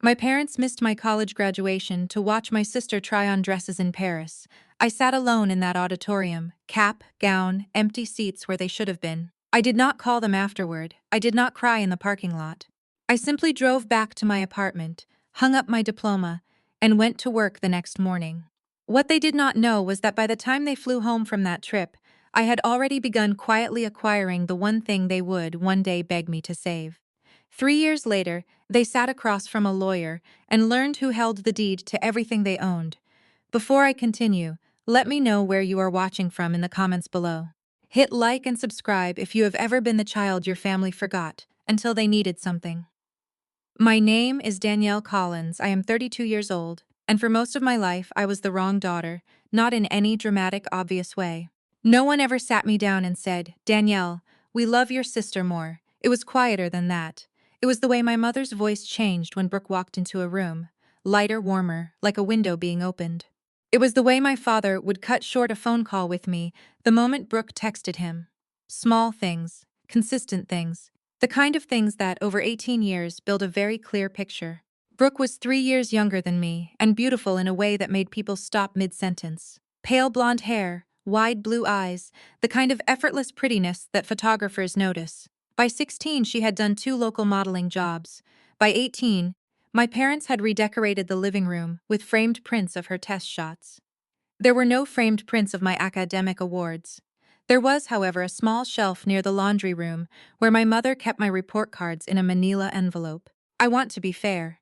My parents missed my college graduation to watch my sister try on dresses in Paris. I sat alone in that auditorium, cap, gown, empty seats where they should have been. I did not call them afterward. I did not cry in the parking lot. I simply drove back to my apartment, hung up my diploma, and went to work the next morning. What they did not know was that by the time they flew home from that trip, I had already begun quietly acquiring the one thing they would one day beg me to save. 3 years later, they sat across from a lawyer and learned who held the deed to everything they owned. Before I continue, let me know where you are watching from in the comments below. Hit like and subscribe if you have ever been the child your family forgot until they needed something. My name is Danielle Collins. I am 32 years old, and for most of my life I was the wrong daughter, not in any dramatic, obvious way. No one ever sat me down and said, "Danielle, we love your sister more." It was quieter than that. It was the way my mother's voice changed when Brooke walked into a room, lighter, warmer, like a window being opened. It was the way my father would cut short a phone call with me the moment Brooke texted him. Small things, consistent things, the kind of things that, over 18 years, build a very clear picture. Brooke was 3 years younger than me, and beautiful in a way that made people stop mid-sentence. Pale blonde hair, wide blue eyes, the kind of effortless prettiness that photographers notice. By 16, she had done 2 local modeling jobs. By 18, my parents had redecorated the living room with framed prints of her test shots. There were no framed prints of my academic awards. There was, however, a small shelf near the laundry room where my mother kept my report cards in a manila envelope. I want to be fair.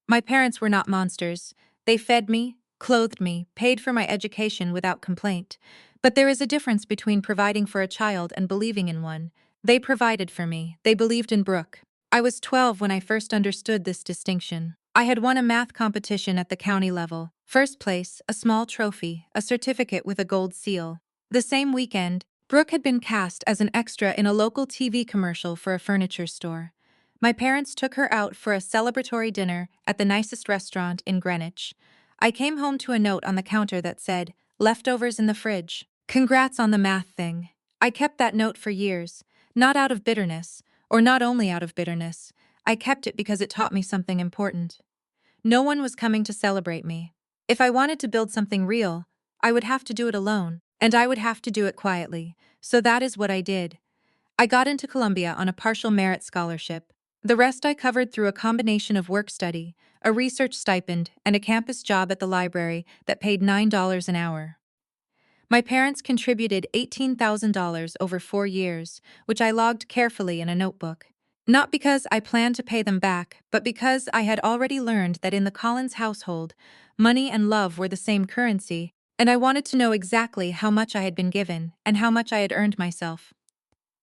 My parents were not monsters. They fed me, clothed me, paid for my education without complaint. But there is a difference between providing for a child and believing in one. They provided for me. They believed in Brooke. I was 12 when I first understood this distinction. I had won a math competition at the county level. First place, a small trophy, a certificate with a gold seal. The same weekend, Brooke had been cast as an extra in a local TV commercial for a furniture store. My parents took her out for a celebratory dinner at the nicest restaurant in Greenwich. I came home to a note on the counter that said, "Leftovers in the fridge. Congrats on the math thing." I kept that note for years, not out of bitterness, or not only out of bitterness. I kept it because it taught me something important. No one was coming to celebrate me. If I wanted to build something real, I would have to do it alone, and I would have to do it quietly. So that is what I did. I got into Columbia on a partial merit scholarship. The rest I covered through a combination of work study, a research stipend, and a campus job at the library that paid $9 an hour. My parents contributed $18,000 over 4 years, which I logged carefully in a notebook. Not because I planned to pay them back, but because I had already learned that in the Collins household, money and love were the same currency, and I wanted to know exactly how much I had been given and how much I had earned myself.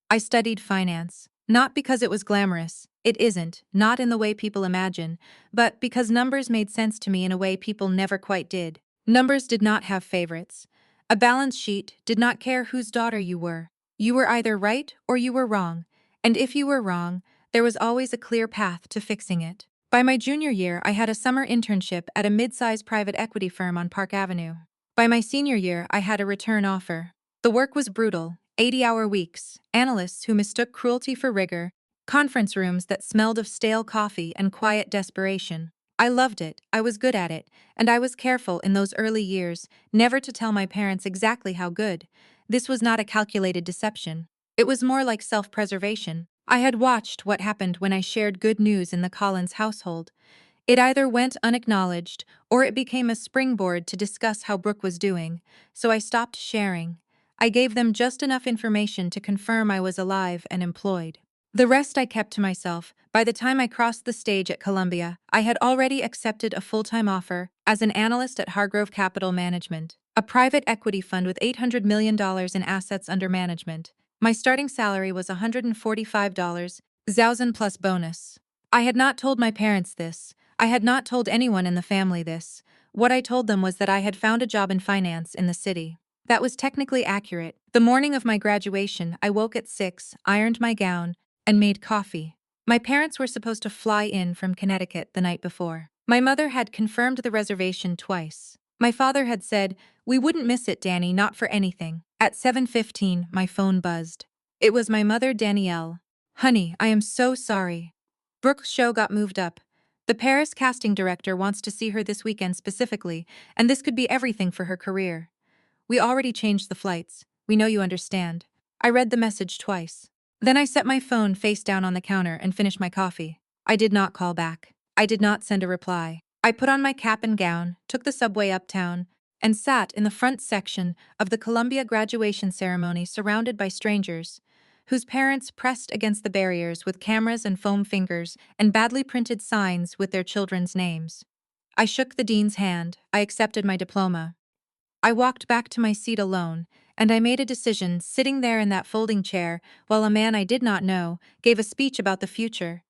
I studied finance, not because it was glamorous. It isn't, not in the way people imagine, but because numbers made sense to me in a way people never quite did. Numbers did not have favorites. A balance sheet did not care whose daughter you were. You were either right or you were wrong, and if you were wrong, there was always a clear path to fixing it. By my junior year, I had a summer internship at a mid-sized private equity firm on Park Avenue. By my senior year, I had a return offer. The work was brutal, 80-hour weeks, analysts who mistook cruelty for rigor, conference rooms that smelled of stale coffee and quiet desperation. I loved it, I was good at it, and I was careful in those early years never to tell my parents exactly how good. This was not a calculated deception. It was more like self-preservation. I had watched what happened when I shared good news in the Collins household. It either went unacknowledged, or it became a springboard to discuss how Brooke was doing, so I stopped sharing. I gave them just enough information to confirm I was alive and employed. The rest I kept to myself. By the time I crossed the stage at Columbia, I had already accepted a full-time offer as an analyst at Hargrove Capital Management, a private equity fund with $800 million in assets under management. My starting salary was $145,000 plus bonus. I had not told my parents this. I had not told anyone in the family this. What I told them was that I had found a job in finance in the city. That was technically accurate. The morning of my graduation, I woke at 6, ironed my gown, and made coffee. My parents were supposed to fly in from Connecticut the night before. My mother had confirmed the reservation twice. My father had said, "We wouldn't miss it, Danny, not for anything." At 7:15, my phone buzzed. It was my mother, Danielle. "Honey, I am so sorry. Brooke's show got moved up. The Paris casting director wants to see her this weekend specifically, and this could be everything for her career. We already changed the flights. We know you understand. I read the message twice. Then I set my phone face down on the counter and finished my coffee. I did not call back. I did not send a reply. I put on my cap and gown, took the subway uptown, and sat in the front section of the Columbia graduation ceremony surrounded by strangers, whose parents pressed against the barriers with cameras and foam fingers and badly printed signs with their children's names. I shook the dean's hand. I accepted my diploma. I walked back to my seat alone, and I made a decision sitting there in that folding chair while a man I did not know gave a speech about the future.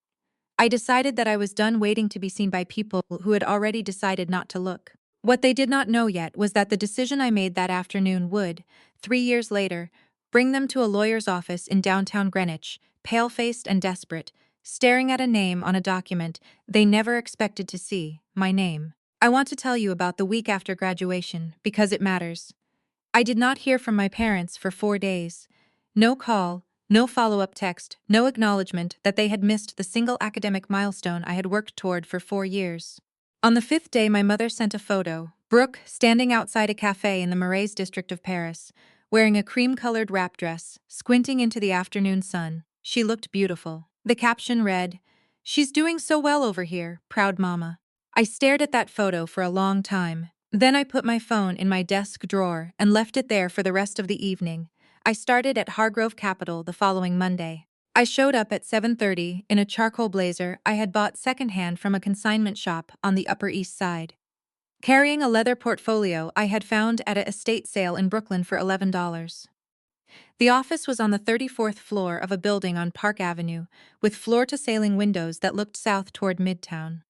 I decided that I was done waiting to be seen by people who had already decided not to look. What they did not know yet was that the decision I made that afternoon would, 3 years later, bring them to a lawyer's office in downtown Greenwich, pale-faced and desperate, staring at a name on a document they never expected to see, my name. I want to tell you about the week after graduation because it matters. I did not hear from my parents for 4 days. No call, no follow-up text, no acknowledgement that they had missed the single academic milestone I had worked toward for 4 years. On the 5th day, my mother sent a photo, Brooke standing outside a cafe in the Marais district of Paris, wearing a cream-colored wrap dress, squinting into the afternoon sun. She looked beautiful. The caption read, "She's doing so well over here, proud mama." I stared at that photo for a long time. Then I put my phone in my desk drawer and left it there for the rest of the evening. I started at Hargrove Capital the following Monday. I showed up at 7:30 in a charcoal blazer I had bought secondhand from a consignment shop on the Upper East Side, carrying a leather portfolio I had found at an estate sale in Brooklyn for $11. The office was on the 34th floor of a building on Park Avenue, with floor-to-ceiling windows that looked south toward Midtown.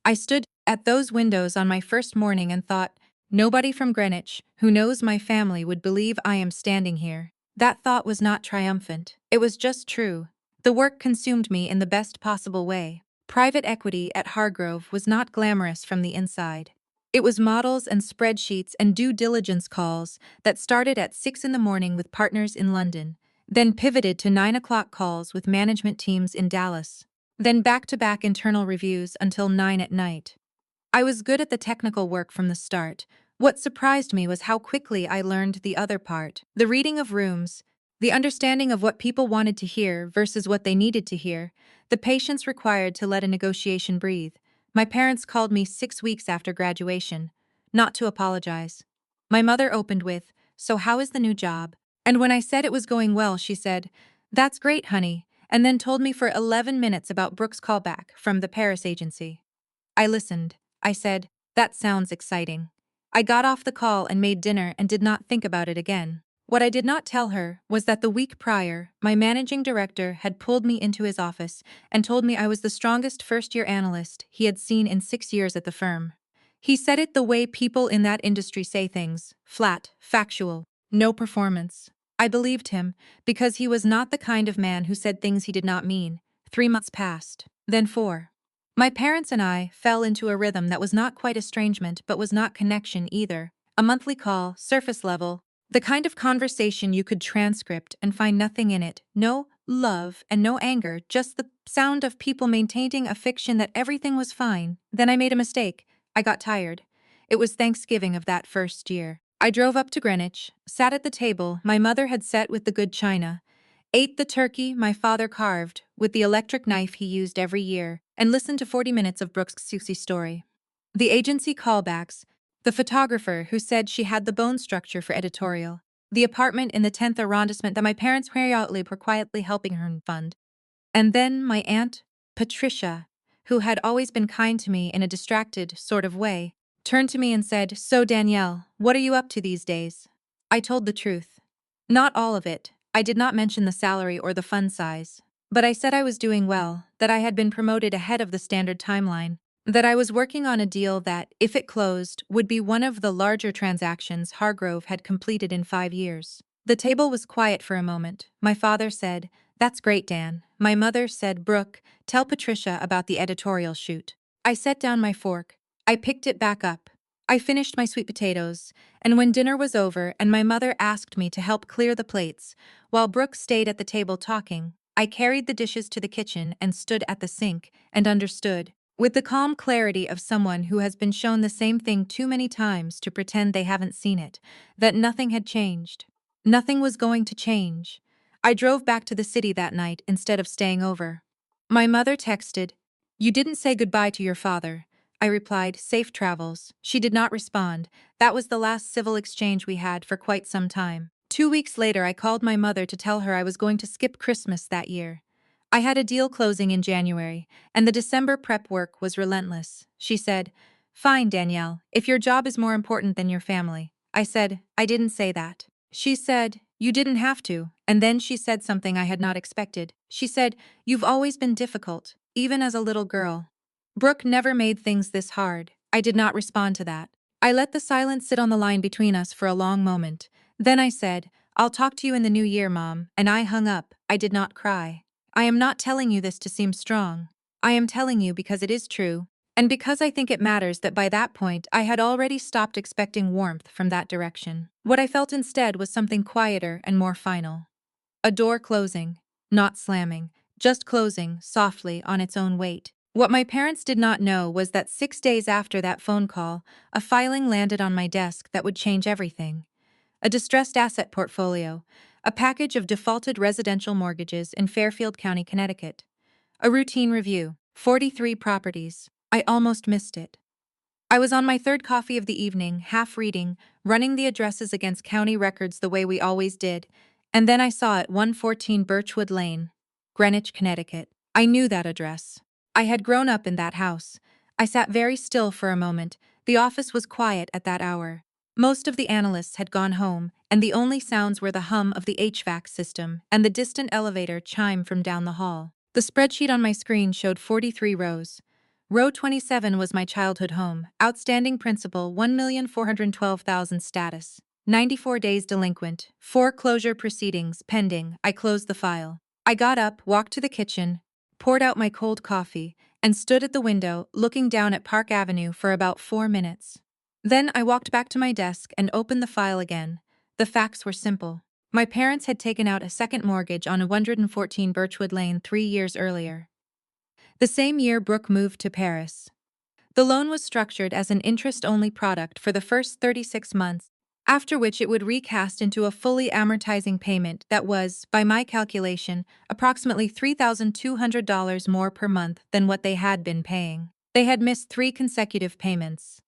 I stood at those windows on my first morning and thought, nobody from Greenwich who knows my family would believe I am standing here. That thought was not triumphant. It was just true. The work consumed me in the best possible way. Private equity at Hargrove was not glamorous from the inside. It was models and spreadsheets and due diligence calls that started at 6 in the morning with partners in London, then pivoted to 9 o'clock calls with management teams in Dallas, then back-to-back internal reviews until 9 at night. I was good at the technical work from the start. What surprised me was how quickly I learned the other part, the reading of rooms, the understanding of what people wanted to hear versus what they needed to hear, the patience required to let a negotiation breathe. My parents called me 6 weeks after graduation, not to apologize. My mother opened with, "So how is the new job?" And when I said it was going well, she said, "That's great, honey," and then told me for 11 minutes about Brooke's callback from the Paris agency. I listened. I said, "That sounds exciting." I got off the call and made dinner and did not think about it again. What I did not tell her was that the week prior, my managing director had pulled me into his office and told me I was the strongest first-year analyst he had seen in 6 years at the firm. He said it the way people in that industry say things, flat, factual, no performance. I believed him because he was not the kind of man who said things he did not mean. 3 months passed, then 4. My parents and I fell into a rhythm that was not quite estrangement but was not connection either. A monthly call, surface level, the kind of conversation you could transcript and find nothing in it, no love and no anger, just the sound of people maintaining a fiction that everything was fine. Then I made a mistake. I got tired. It was Thanksgiving of that first year. I drove up to Greenwich, sat at the table my mother had set with the good china, ate the turkey my father carved with the electric knife he used every year, and listened to 40 minutes of Brooke's Susie story. The agency callbacks, the photographer who said she had the bone structure for editorial, the apartment in the 10th arrondissement that my parents periodically were quietly helping her fund. And then my aunt, Patricia, who had always been kind to me in a distracted sort of way, turned to me and said, "So Danielle, what are you up to these days?" I told the truth. Not all of it. I did not mention the salary or the fund size. But I said I was doing well, that I had been promoted ahead of the standard timeline, that I was working on a deal that, if it closed, would be one of the larger transactions Hargrove had completed in 5 years. The table was quiet for a moment. My father said, "That's great, Dan." My mother said, "Brooke, tell Patricia about the editorial shoot." I set down my fork. I picked it back up. I finished my sweet potatoes, and when dinner was over and my mother asked me to help clear the plates, while Brooke stayed at the table talking, I carried the dishes to the kitchen and stood at the sink and understood. with the calm clarity of someone who has been shown the same thing too many times to pretend they haven't seen it, that nothing had changed. Nothing was going to change. I drove back to the city that night instead of staying over. My mother texted, "You didn't say goodbye to your father." I replied, "Safe travels." She did not respond. That was the last civil exchange we had for quite some time. 2 weeks later, I called my mother to tell her I was going to skip Christmas that year. I had a deal closing in January, and the December prep work was relentless. She said, "Fine, Danielle, if your job is more important than your family." I said, "I didn't say that." She said, "You didn't have to," and then she said something I had not expected. She said, "You've always been difficult, even as a little girl." Brooke never made things this hard. I did not respond to that. I let the silence sit on the line between us for a long moment. Then I said, "I'll talk to you in the new year, Mom," and I hung up. I did not cry. I am not telling you this to seem strong. I am telling you because it is true, and because I think it matters that by that point I had already stopped expecting warmth from that direction. What I felt instead was something quieter and more final. A door closing, not slamming, just closing softly on its own weight. What my parents did not know was that 6 days after that phone call, a filing landed on my desk that would change everything. A distressed asset portfolio, a package of defaulted residential mortgages in Fairfield County, Connecticut. A routine review, 43 properties. I almost missed it. I was on my third coffee of the evening, half reading, running the addresses against county records the way we always did, and then I saw it 114 Birchwood Lane, Greenwich, Connecticut. I knew that address. I had grown up in that house. I sat very still for a moment. The office was quiet at that hour. Most of the analysts had gone home, and the only sounds were the hum of the HVAC system and the distant elevator chime from down the hall. The spreadsheet on my screen showed 43 rows. Row 27 was my childhood home. Outstanding principal, $1,412,000 status. 94 days delinquent. Foreclosure proceedings pending. I closed the file. I got up, walked to the kitchen, poured out my cold coffee, and stood at the window looking down at Park Avenue for about 4 minutes. Then I walked back to my desk and opened the file again. The facts were simple. My parents had taken out a second mortgage on 114 Birchwood Lane 3 years earlier. The same year Brooke moved to Paris. The loan was structured as an interest-only product for the first 36 months, after which it would recast into a fully amortizing payment that was, by my calculation, approximately $3,200 more per month than what they had been paying. They had missed 3 consecutive payments.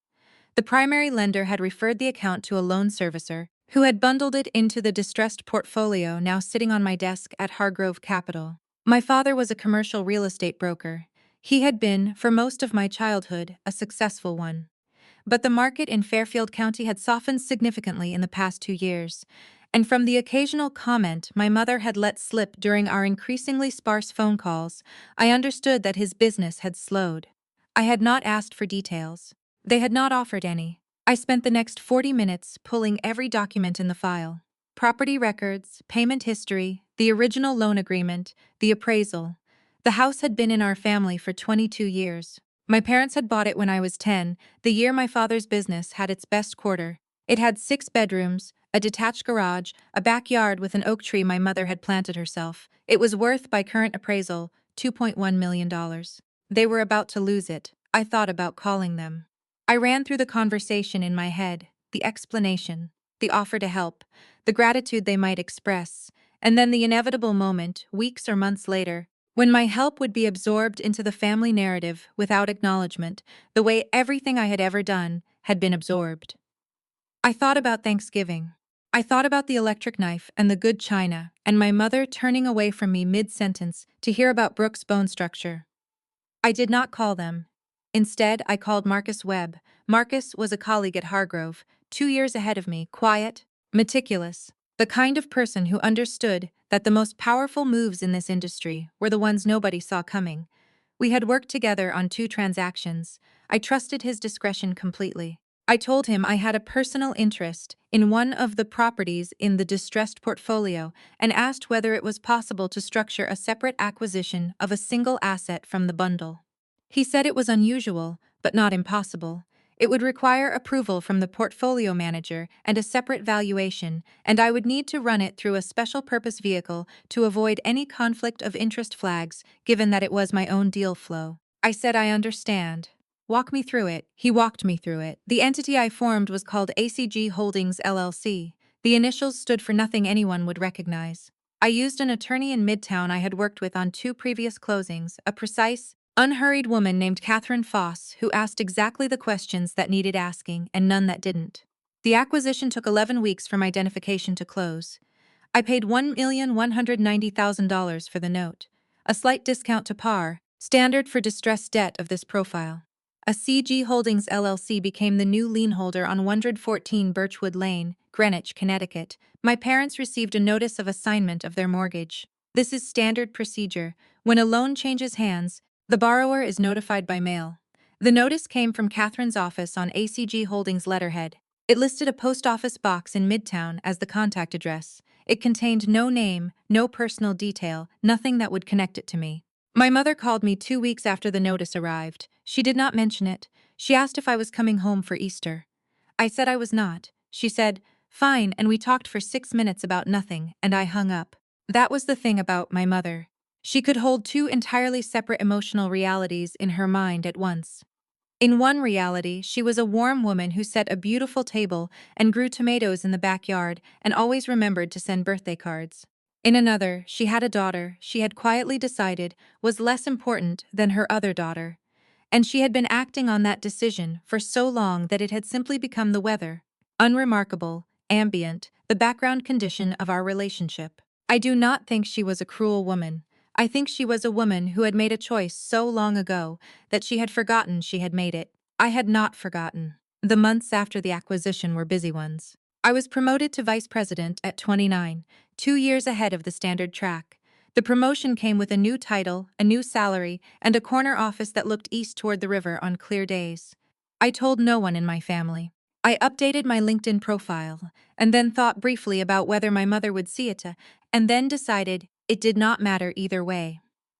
The primary lender had referred the account to a loan servicer, who had bundled it into the distressed portfolio now sitting on my desk at Hargrove Capital. My father was a commercial real estate broker. He had been, for most of my childhood, a successful one. But the market in Fairfield County had softened significantly in the past 2 years, and from the occasional comment my mother had let slip during our increasingly sparse phone calls, I understood that his business had slowed. I had not asked for details. They had not offered any. I spent the next 40 minutes pulling every document in the file. Property records, payment history, the original loan agreement, the appraisal. The house had been in our family for 22 years. My parents had bought it when I was 10, the year my father's business had its best quarter. It had 6 bedrooms, a detached garage, a backyard with an oak tree my mother had planted herself. It was worth, by current appraisal, $2.1 million. They were about to lose it. I thought about calling them. I ran through the conversation in my head, the explanation, the offer to help, the gratitude they might express, and then the inevitable moment, weeks or months later, when my help would be absorbed into the family narrative without acknowledgement, the way everything I had ever done had been absorbed. I thought about Thanksgiving. I thought about the electric knife and the good china, and my mother turning away from me mid-sentence to hear about Brooke's bone structure. I did not call them. Instead, I called Marcus Webb. Marcus was a colleague at Hargrove, 2 years ahead of me, quiet, meticulous, the kind of person who understood that the most powerful moves in this industry were the ones nobody saw coming. We had worked together on 2 transactions. I trusted his discretion completely. I told him I had a personal interest in one of the properties in the distressed portfolio and asked whether it was possible to structure a separate acquisition of a single asset from the bundle. He said it was unusual, but not impossible. It would require approval from the portfolio manager and a separate valuation, and I would need to run it through a special purpose vehicle to avoid any conflict of interest flags, given that it was my own deal flow. I said, I understand. Walk me through it. He walked me through it. The entity I formed was called ACG Holdings LLC. The initials stood for nothing anyone would recognize. I used an attorney in Midtown I had worked with on 2 previous closings, a precise, unhurried woman named Catherine Foss who asked exactly the questions that needed asking and none that didn't. The acquisition took 11 weeks from identification to close. I paid $1,190,000 for the note, a slight discount to par, standard for distressed debt of this profile. A CG Holdings LLC became the new lien holder on 114 Birchwood Lane, Greenwich, Connecticut. My parents received a notice of assignment of their mortgage. This is standard procedure. When a loan changes hands, the borrower is notified by mail. The notice came from Catherine's office on ACG Holdings letterhead. It listed a post office box in Midtown as the contact address. It contained no name, no personal detail, nothing that would connect it to me. My mother called me 2 weeks after the notice arrived. She did not mention it. She asked if I was coming home for Easter. I said I was not. She said, fine, and we talked for 6 minutes about nothing, and I hung up. That was the thing about my mother. She could hold 2 entirely separate emotional realities in her mind at once. In one reality, she was a warm woman who set a beautiful table and grew tomatoes in the backyard and always remembered to send birthday cards. In another, she had a daughter she had quietly decided was less important than her other daughter. And she had been acting on that decision for so long that it had simply become the weather. Unremarkable, ambient, the background condition of our relationship. I do not think she was a cruel woman. I think she was a woman who had made a choice so long ago that she had forgotten she had made it. I had not forgotten. The months after the acquisition were busy ones. I was promoted to vice president at 29, 2 years ahead of the standard track. The promotion came with a new title, a new salary, and a corner office that looked east toward the river on clear days. I told no one in my family. I updated my LinkedIn profile, and then thought briefly about whether my mother would see it, and then decided it did not matter either way.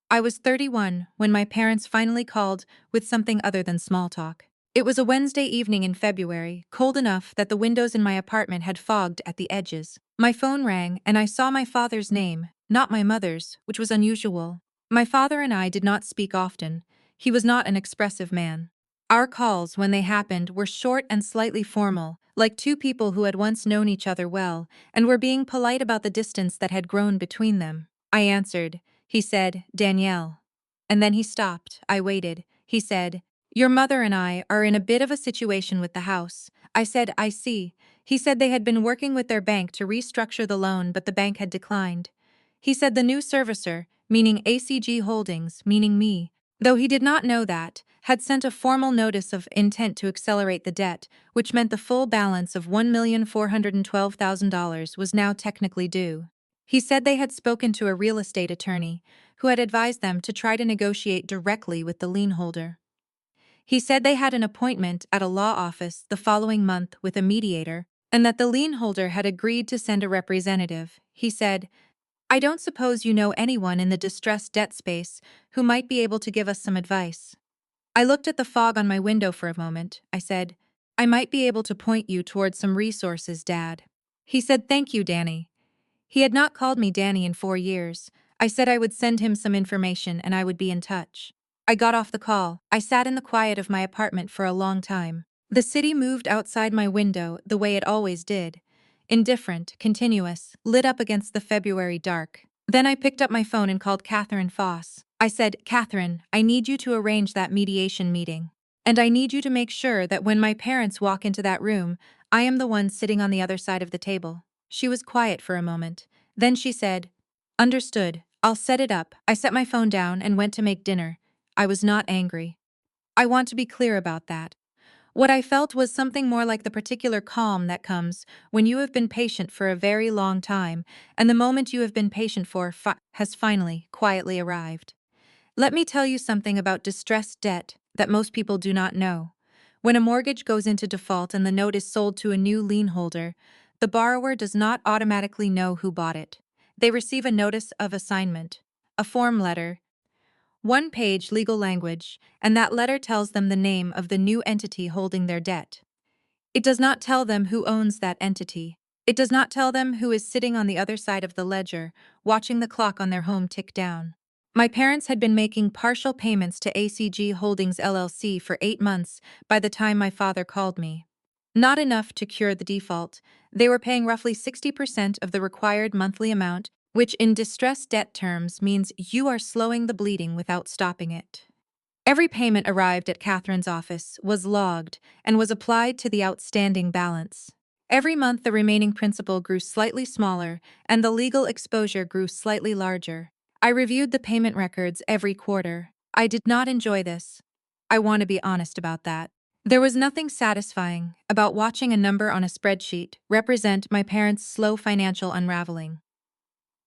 I was 31 when my parents finally called with something other than small talk. It was a Wednesday evening in February, cold enough that the windows in my apartment had fogged at the edges. My phone rang and I saw my father's name, not my mother's, which was unusual. My father and I did not speak often. He was not an expressive man. Our calls, when they happened, were short and slightly formal, like 2 people who had once known each other well and were being polite about the distance that had grown between them. I answered. He said, Danielle. And then he stopped. I waited. He said, your mother and I are in a bit of a situation with the house. I said, I see. He said they had been working with their bank to restructure the loan, but the bank had declined. He said the new servicer, meaning ACG Holdings, meaning me, though he did not know that, had sent a formal notice of intent to accelerate the debt, which meant the full balance of $1,412,000 was now technically due. He said they had spoken to a real estate attorney, who had advised them to try to negotiate directly with the lien holder. He said they had an appointment at a law office the following month with a mediator, and that the lien holder had agreed to send a representative. He said, I don't suppose you know anyone in the distressed debt space who might be able to give us some advice. I looked at the fog on my window for a moment. I said, I might be able to point you towards some resources, Dad. He said, thank you, Danny. He had not called me Danny in 4 years. I said I would send him some information and I would be in touch. I got off the call. I sat in the quiet of my apartment for a long time. The city moved outside my window the way it always did. Indifferent, continuous, lit up against the February dark. Then I picked up my phone and called Catherine Foss. I said, Catherine, I need you to arrange that mediation meeting. And I need you to make sure that when my parents walk into that room, I am the one sitting on the other side of the table. She was quiet for a moment. Then she said, understood, I'll set it up. I set my phone down and went to make dinner. I was not angry. I want to be clear about that. What I felt was something more like the particular calm that comes when you have been patient for a very long time, and the moment you have been patient for has finally, quietly arrived. Let me tell you something about distressed debt that most people do not know. When a mortgage goes into default and the note is sold to a new lien holder, the borrower does not automatically know who bought it. They receive a notice of assignment, a form letter, 1-page legal language, and that letter tells them the name of the new entity holding their debt. It does not tell them who owns that entity. It does not tell them who is sitting on the other side of the ledger, watching the clock on their home tick down. My parents had been making partial payments to ACG Holdings LLC for 8 months by the time my father called me. Not enough to cure the default. They were paying roughly 60% of the required monthly amount, which in distressed debt terms means you are slowing the bleeding without stopping it. Every payment arrived at Catherine's office, was logged, and was applied to the outstanding balance. Every month the remaining principal grew slightly smaller, and the legal exposure grew slightly larger. I reviewed the payment records every quarter. I did not enjoy this. I want to be honest about that. There was nothing satisfying about watching a number on a spreadsheet represent my parents' slow financial unraveling.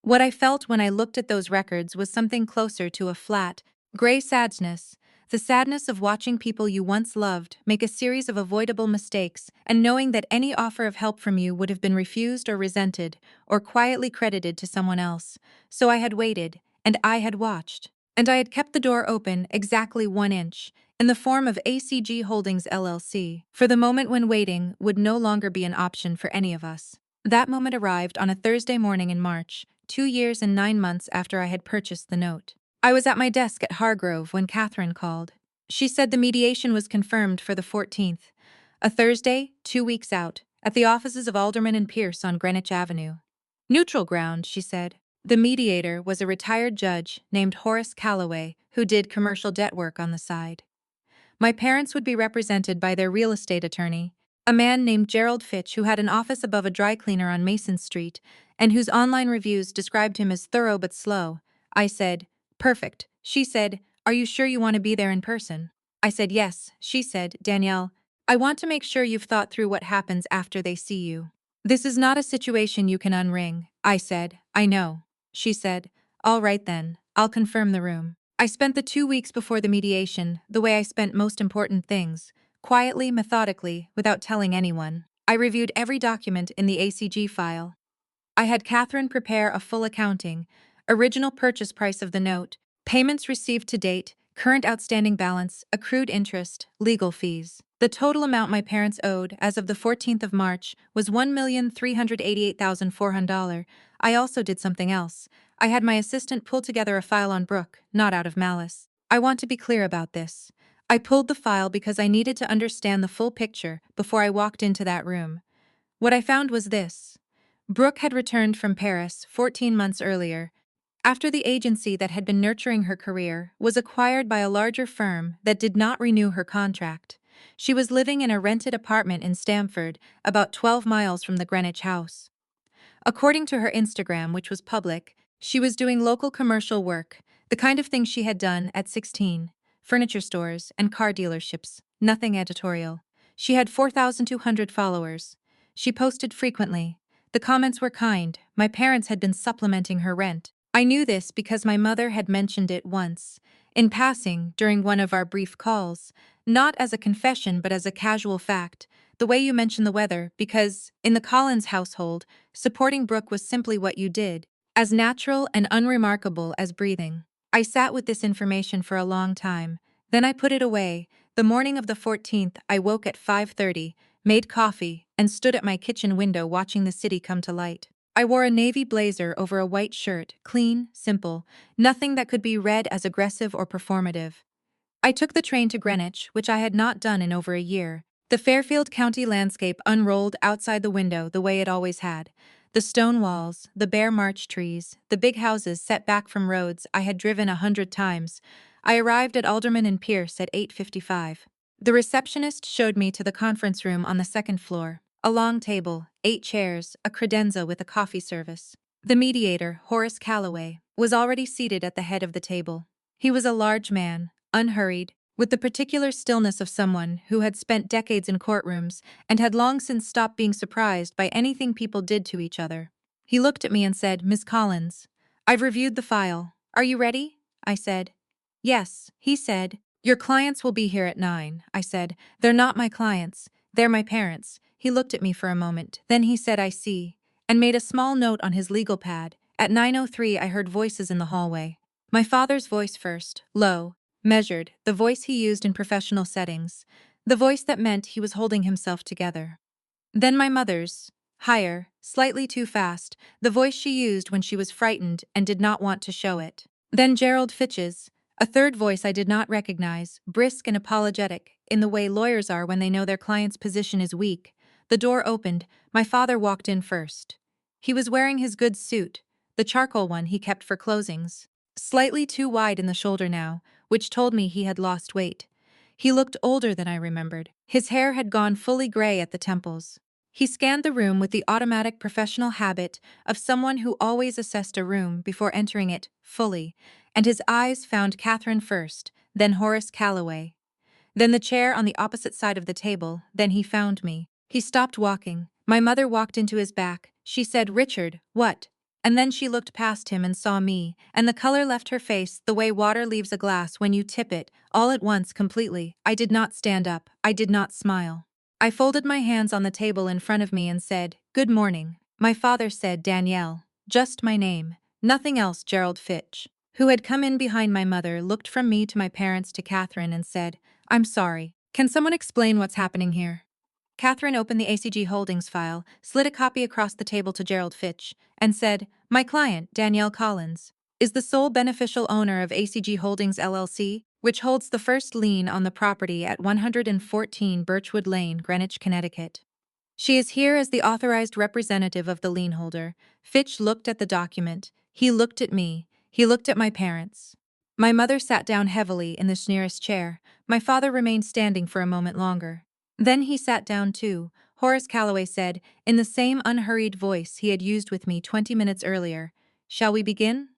What I felt when I looked at those records was something closer to a flat, gray sadness, the sadness of watching people you once loved make a series of avoidable mistakes and knowing that any offer of help from you would have been refused or resented or quietly credited to someone else. So I had waited, and I had watched. And I had kept the door open exactly 1 inch, in the form of ACG Holdings LLC, for the moment when waiting would no longer be an option for any of us. That moment arrived on a Thursday morning in March, 2 years and 9 months after I had purchased the note. I was at my desk at Hargrove when Catherine called. She said the mediation was confirmed for the 14th, a Thursday, 2 weeks out, at the offices of Alderman and Pierce on Greenwich Avenue. Neutral ground, she said. The mediator was a retired judge named Horace Calloway who did commercial debt work on the side. My parents would be represented by their real estate attorney, a man named Gerald Fitch who had an office above a dry cleaner on Mason Street and whose online reviews described him as thorough but slow. I said, "Perfect." She said, "Are you sure you want to be there in person?" I said, "Yes." She said, "Danielle, I want to make sure you've thought through what happens after they see you. This is not a situation you can unring." I said, "I know." She said, "All right then, I'll confirm the room." I spent the 2 weeks before the mediation the way I spent most important things, quietly, methodically, without telling anyone. I reviewed every document in the ACG file. I had Catherine prepare a full accounting, original purchase price of the note, payments received to date, current outstanding balance, accrued interest, legal fees. The total amount my parents owed as of the 14th of March was $1,388,400. I also did something else. I had my assistant pull together a file on Brooke, not out of malice. I want to be clear about this. I pulled the file because I needed to understand the full picture before I walked into that room. What I found was this. Brooke had returned from Paris 14 months earlier, after the agency that had been nurturing her career was acquired by a larger firm that did not renew her contract. She was living in a rented apartment in Stamford, about 12 miles from the Greenwich house. According to her Instagram, which was public, she was doing local commercial work, the kind of thing she had done at 16, furniture stores and car dealerships, nothing editorial. She had 4,200 followers. She posted frequently. The comments were kind. My parents had been supplementing her rent. I knew this because my mother had mentioned it once, in passing during one of our brief calls, not as a confession but as a casual fact, the way you mention the weather, because, in the Collins household, supporting Brooke was simply what you did, as natural and unremarkable as breathing. I sat with this information for a long time, then I put it away. The morning of the 14th, I woke at 5:30, made coffee, and stood at my kitchen window watching the city come to light. I wore a navy blazer over a white shirt, clean, simple, nothing that could be read as aggressive or performative. I took the train to Greenwich, which I had not done in over a year. The Fairfield County landscape unrolled outside the window the way it always had. The stone walls, the bare March trees, the big houses set back from roads I had driven 100 times. I arrived at Alderman and Pierce at 8:55. The receptionist showed me to the conference room on the second floor. A long table, 8 chairs, a credenza with a coffee service. The mediator, Horace Calloway, was already seated at the head of the table. He was a large man, unhurried, with the particular stillness of someone who had spent decades in courtrooms and had long since stopped being surprised by anything people did to each other. He looked at me and said, "Miss Collins, I've reviewed the file. Are you ready?" I said. "Yes," he said. "Your clients will be here at 9, I said. "They're not my clients. They're my parents." He looked at me for a moment. Then he said, "I see," and made a small note on his legal pad. At 9:03 I heard voices in the hallway. My father's voice first, low, measured, the voice he used in professional settings, the voice that meant he was holding himself together. Then my mother's, higher, slightly too fast, the voice she used when she was frightened and did not want to show it. Then Gerald Fitch's, a third voice I did not recognize, brisk and apologetic, in the way lawyers are when they know their client's position is weak. The door opened. My father walked in first. He was wearing his good suit, the charcoal one he kept for closings, slightly too wide in the shoulder now, which told me he had lost weight. He looked older than I remembered. His hair had gone fully gray at the temples. He scanned the room with the automatic professional habit of someone who always assessed a room before entering it fully, and his eyes found Catherine first, then Horace Calloway. Then the chair on the opposite side of the table, then he found me. He stopped walking. My mother walked into his back. She said, "Richard, what?" And then she looked past him and saw me, and the color left her face the way water leaves a glass when you tip it, all at once completely. I did not stand up. I did not smile. I folded my hands on the table in front of me and said, "Good morning." My father said, "Danielle." Just my name. Nothing else. Gerald Fitch, who had come in behind my mother, looked from me to my parents to Catherine and said, "I'm sorry. Can someone explain what's happening here?" Catherine opened the ACG Holdings file, slid a copy across the table to Gerald Fitch, and said, "My client, Danielle Collins, is the sole beneficial owner of ACG Holdings LLC, which holds the first lien on the property at 114 Birchwood Lane, Greenwich, Connecticut. She is here as the authorized representative of the lien holder." Fitch looked at the document. He looked at me. He looked at my parents. My mother sat down heavily in the nearest chair. My father remained standing for a moment longer. Then he sat down too. Horace Calloway said, in the same unhurried voice he had used with me 20 minutes earlier, "Shall we begin?"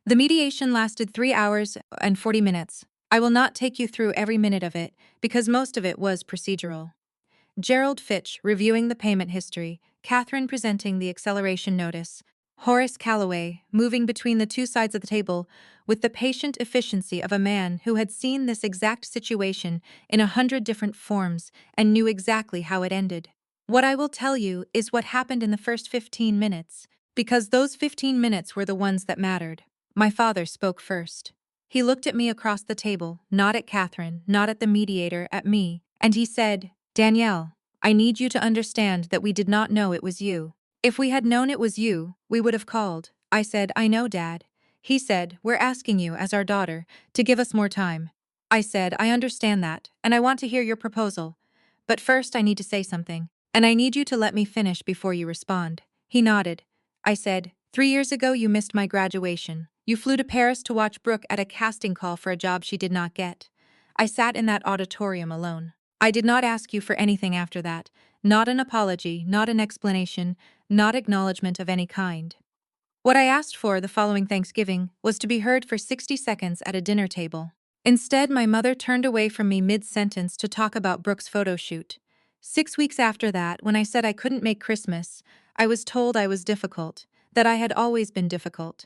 The mediation lasted 3 hours and 40 minutes. I will not take you through every minute of it, because most of it was procedural. Gerald Fitch reviewing the payment history, Catherine presenting the acceleration notice, Horace Calloway moving between the two sides of the table with the patient efficiency of a man who had seen this exact situation in 100 different forms and knew exactly how it ended. What I will tell you is what happened in the first 15 minutes, because those 15 minutes were the ones that mattered. My father spoke first. He looked at me across the table, not at Catherine, not at the mediator, at me, and he said, "Danielle, I need you to understand that we did not know it was you. If we had known it was you, we would have called." I said, "I know, Dad." He said, "We're asking you, as our daughter, to give us more time." I said, "I understand that, and I want to hear your proposal. But first I need to say something, and I need you to let me finish before you respond." He nodded. I said, "3 years ago you missed my graduation. You flew to Paris to watch Brooke at a casting call for a job she did not get. I sat in that auditorium alone. I did not ask you for anything after that, not an apology, not an explanation, not acknowledgement of any kind. What I asked for the following Thanksgiving was to be heard for 60 seconds at a dinner table. Instead, my mother turned away from me mid-sentence to talk about Brooke's photo shoot. 6 weeks after that, when I said I couldn't make Christmas, I was told I was difficult, that I had always been difficult.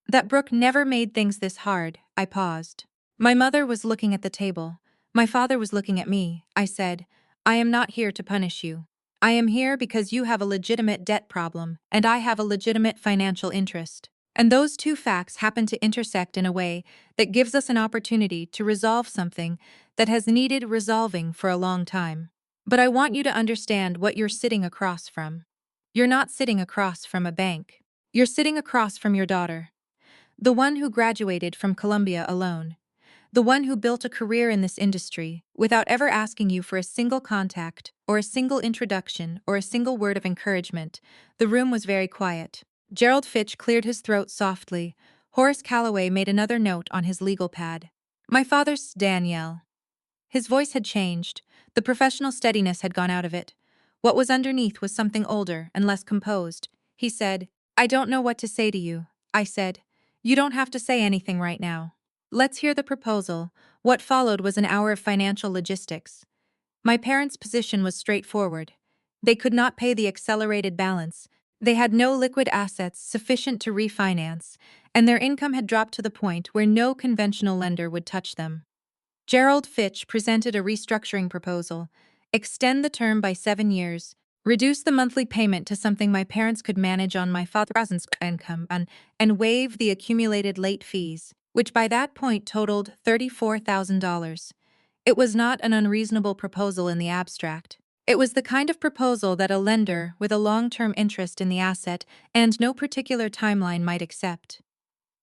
That Brooke never made things this hard. I paused. My mother was looking at the table. My father was looking at me. I said, "I am not here to punish you. I am here because you have a legitimate debt problem, and I have a legitimate financial interest. And those two facts happen to intersect in a way that gives us an opportunity to resolve something that has needed resolving for a long time. But I want you to understand what you're sitting across from. You're not sitting across from a bank. You're sitting across from your daughter. The one who graduated from Columbia alone. The one who built a career in this industry without ever asking you for a single contact or a single introduction or a single word of encouragement." The room was very quiet. Gerald Fitch cleared his throat softly. Horace Calloway made another note on his legal pad. "My father's Danielle." His voice had changed. The professional steadiness had gone out of it. What was underneath was something older and less composed. He said, "I don't know what to say to you." I said, "You don't have to say anything right now. Let's hear the proposal." What followed was an hour of financial logistics. My parents' position was straightforward. They could not pay the accelerated balance. They had no liquid assets sufficient to refinance, and their income had dropped to the point where no conventional lender would touch them. Gerald Fitch presented a restructuring proposal: extend the term by 7 years, reduce the monthly payment to something my parents could manage on my father's income, and waive the accumulated late fees, which by that point totaled $34,000. It was not an unreasonable proposal in the abstract. It was the kind of proposal that a lender with a long-term interest in the asset and no particular timeline might accept.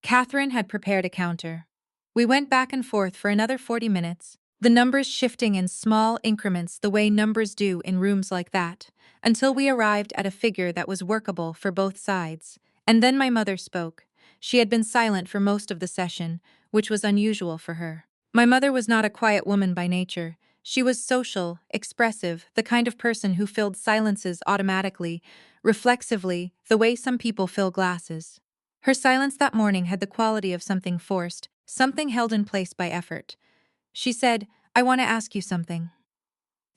Catherine had prepared a counter. We went back and forth for another 40 minutes, the numbers shifting in small increments the way numbers do in rooms like that, until we arrived at a figure that was workable for both sides. And then my mother spoke. She had been silent for most of the session, which was unusual for her. My mother was not a quiet woman by nature. She was social, expressive, the kind of person who filled silences automatically, reflexively, the way some people fill glasses. Her silence that morning had the quality of something forced, something held in place by effort. She said, "I want to ask you something."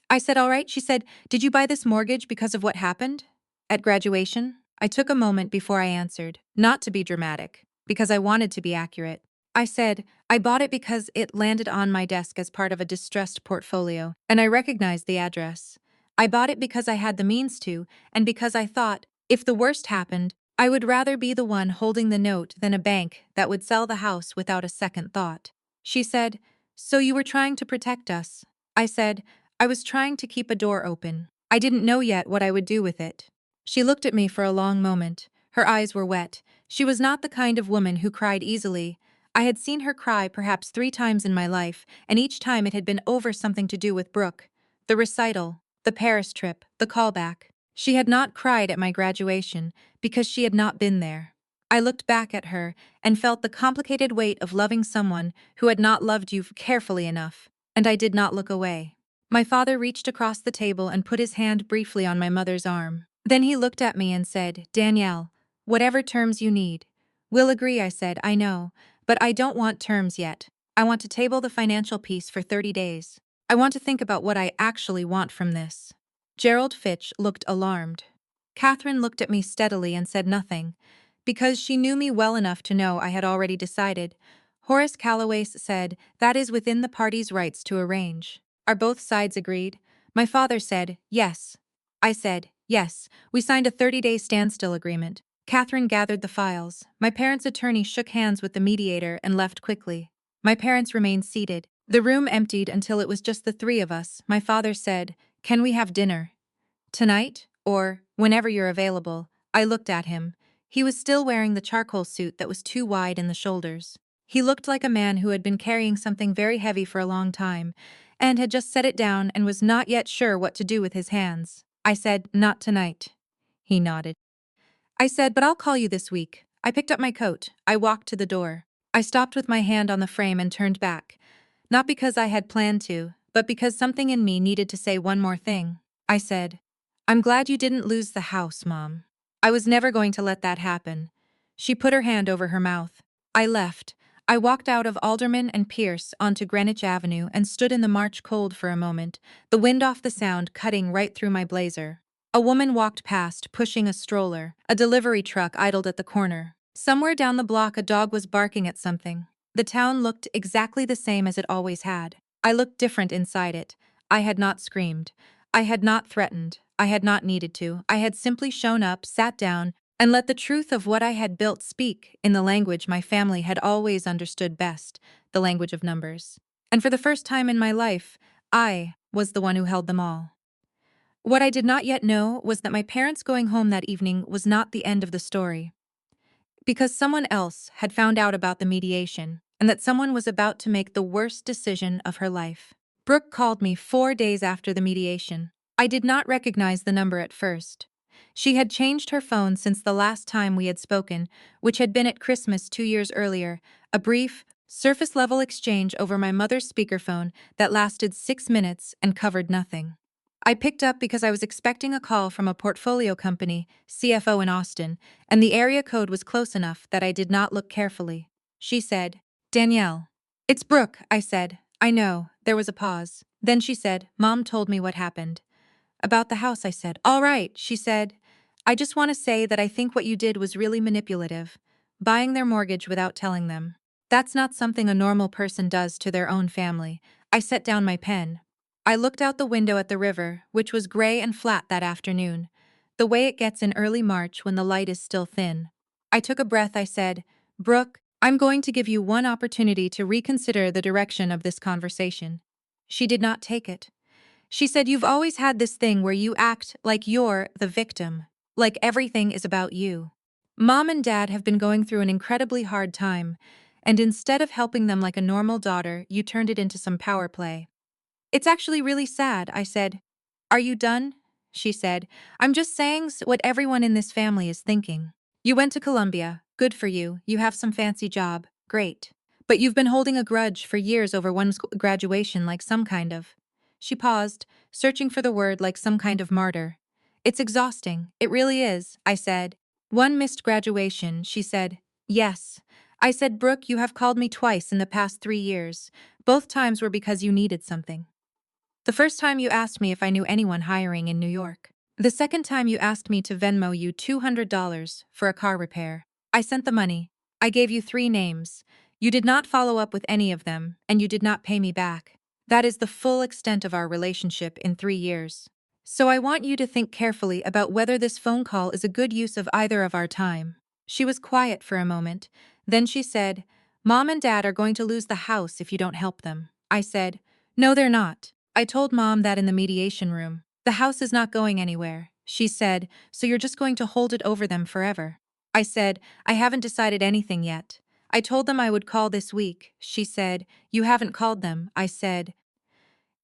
I said, "All right." She said, "Did you buy this mortgage because of what happened at graduation?" I took a moment before I answered, not to be dramatic, because I wanted to be accurate. I said, "I bought it because it landed on my desk as part of a distressed portfolio, and I recognized the address. I bought it because I had the means to, and because I thought, if the worst happened, I would rather be the one holding the note than a bank that would sell the house without a second thought." She said, "So you were trying to protect us?" I said, "I was trying to keep a door open. I didn't know yet what I would do with it." She looked at me for a long moment. Her eyes were wet. She was not the kind of woman who cried easily. I had seen her cry perhaps 3 times in my life, and each time it had been over something to do with Brooke. The recital, the Paris trip, the callback. She had not cried at my graduation because she had not been there. I looked back at her and felt the complicated weight of loving someone who had not loved you carefully enough, and I did not look away. My father reached across the table and put his hand briefly on my mother's arm. Then he looked at me and said, "Danielle, whatever terms you need." "We'll agree," I said, "I know. But I don't want terms yet. I want to table the financial piece for 30 days. I want to think about what I actually want from this." Gerald Fitch looked alarmed. Catherine looked at me steadily and said nothing, because she knew me well enough to know I had already decided. Horace Calloway said, "That is within the parties' rights to arrange." "Are both sides agreed?" My father said, "Yes." I said, "Yes." We signed a 30-day standstill agreement. Catherine gathered the files. My parents' attorney shook hands with the mediator and left quickly. My parents remained seated. The room emptied until it was just the three of us. My father said, "Can we have dinner tonight? Or whenever you're available?" I looked at him. He was still wearing the charcoal suit that was too wide in the shoulders. He looked like a man who had been carrying something very heavy for a long time, and had just set it down and was not yet sure what to do with his hands. I said, "Not tonight." He nodded. I said, "But I'll call you this week." I picked up my coat. I walked to the door. I stopped with my hand on the frame and turned back. Not because I had planned to, but because something in me needed to say one more thing. I said, "I'm glad you didn't lose the house, Mom. I was never going to let that happen." She put her hand over her mouth. I left. I walked out of Alderman and Pierce onto Greenwich Avenue and stood in the March cold for a moment, the wind off the sound cutting right through my blazer. A woman walked past, pushing a stroller. A delivery truck idled at the corner. Somewhere down the block a dog was barking at something. The town looked exactly the same as it always had. I looked different inside it. I had not screamed. I had not threatened. I had not needed to. I had simply shown up, sat down, and let the truth of what I had built speak in the language my family had always understood best, the language of numbers. And for the first time in my life, I was the one who held them all. What I did not yet know was that my parents going home that evening was not the end of the story. Because someone else had found out about the mediation, and that someone was about to make the worst decision of her life. Brooke called me 4 days after the mediation. I did not recognize the number at first. She had changed her phone since the last time we had spoken, which had been at Christmas 2 years earlier, a brief, surface-level exchange over my mother's speakerphone that lasted 6 minutes and covered nothing. I picked up because I was expecting a call from a portfolio company, CFO in Austin, and the area code was close enough that I did not look carefully. She said, "Danielle." "It's Brooke," I said. "I know." There was a pause. Then she said, "Mom told me what happened." "About the house," I said. "All right," she said. "I just want to say that I think what you did was really manipulative. Buying their mortgage without telling them. That's not something a normal person does to their own family." I set down my pen. I looked out the window at the river, which was gray and flat that afternoon, the way it gets in early March when the light is still thin. I took a breath. I said, "Brooke, I'm going to give you one opportunity to reconsider the direction of this conversation." She did not take it. She said, "You've always had this thing where you act like you're the victim, like everything is about you." Mom and Dad have been going through an incredibly hard time, and instead of helping them like a normal daughter, you turned it into some power play. It's actually really sad, I said. Are you done? She said. I'm just saying what everyone in this family is thinking. You went to Columbia. Good for you. You have some fancy job. Great. But you've been holding a grudge for years over one's graduation like some kind of. She paused, searching for the word like some kind of martyr. It's exhausting. It really is, I said. One missed graduation, she said. Yes. I said, Brooke, you have called me twice in the past 3 years. Both times were because you needed something. The first time you asked me if I knew anyone hiring in New York. The second time you asked me to Venmo you $200 for a car repair. I sent the money. I gave you 3 names. You did not follow up with any of them, and you did not pay me back. That is the full extent of our relationship in 3 years. So I want you to think carefully about whether this phone call is a good use of either of our time. She was quiet for a moment. Then she said, Mom and Dad are going to lose the house if you don't help them. I said, No, they're not. I told Mom that in the mediation room. The house is not going anywhere, she said, so you're just going to hold it over them forever. I said, I haven't decided anything yet. I told them I would call this week. She said, You haven't called them. I said,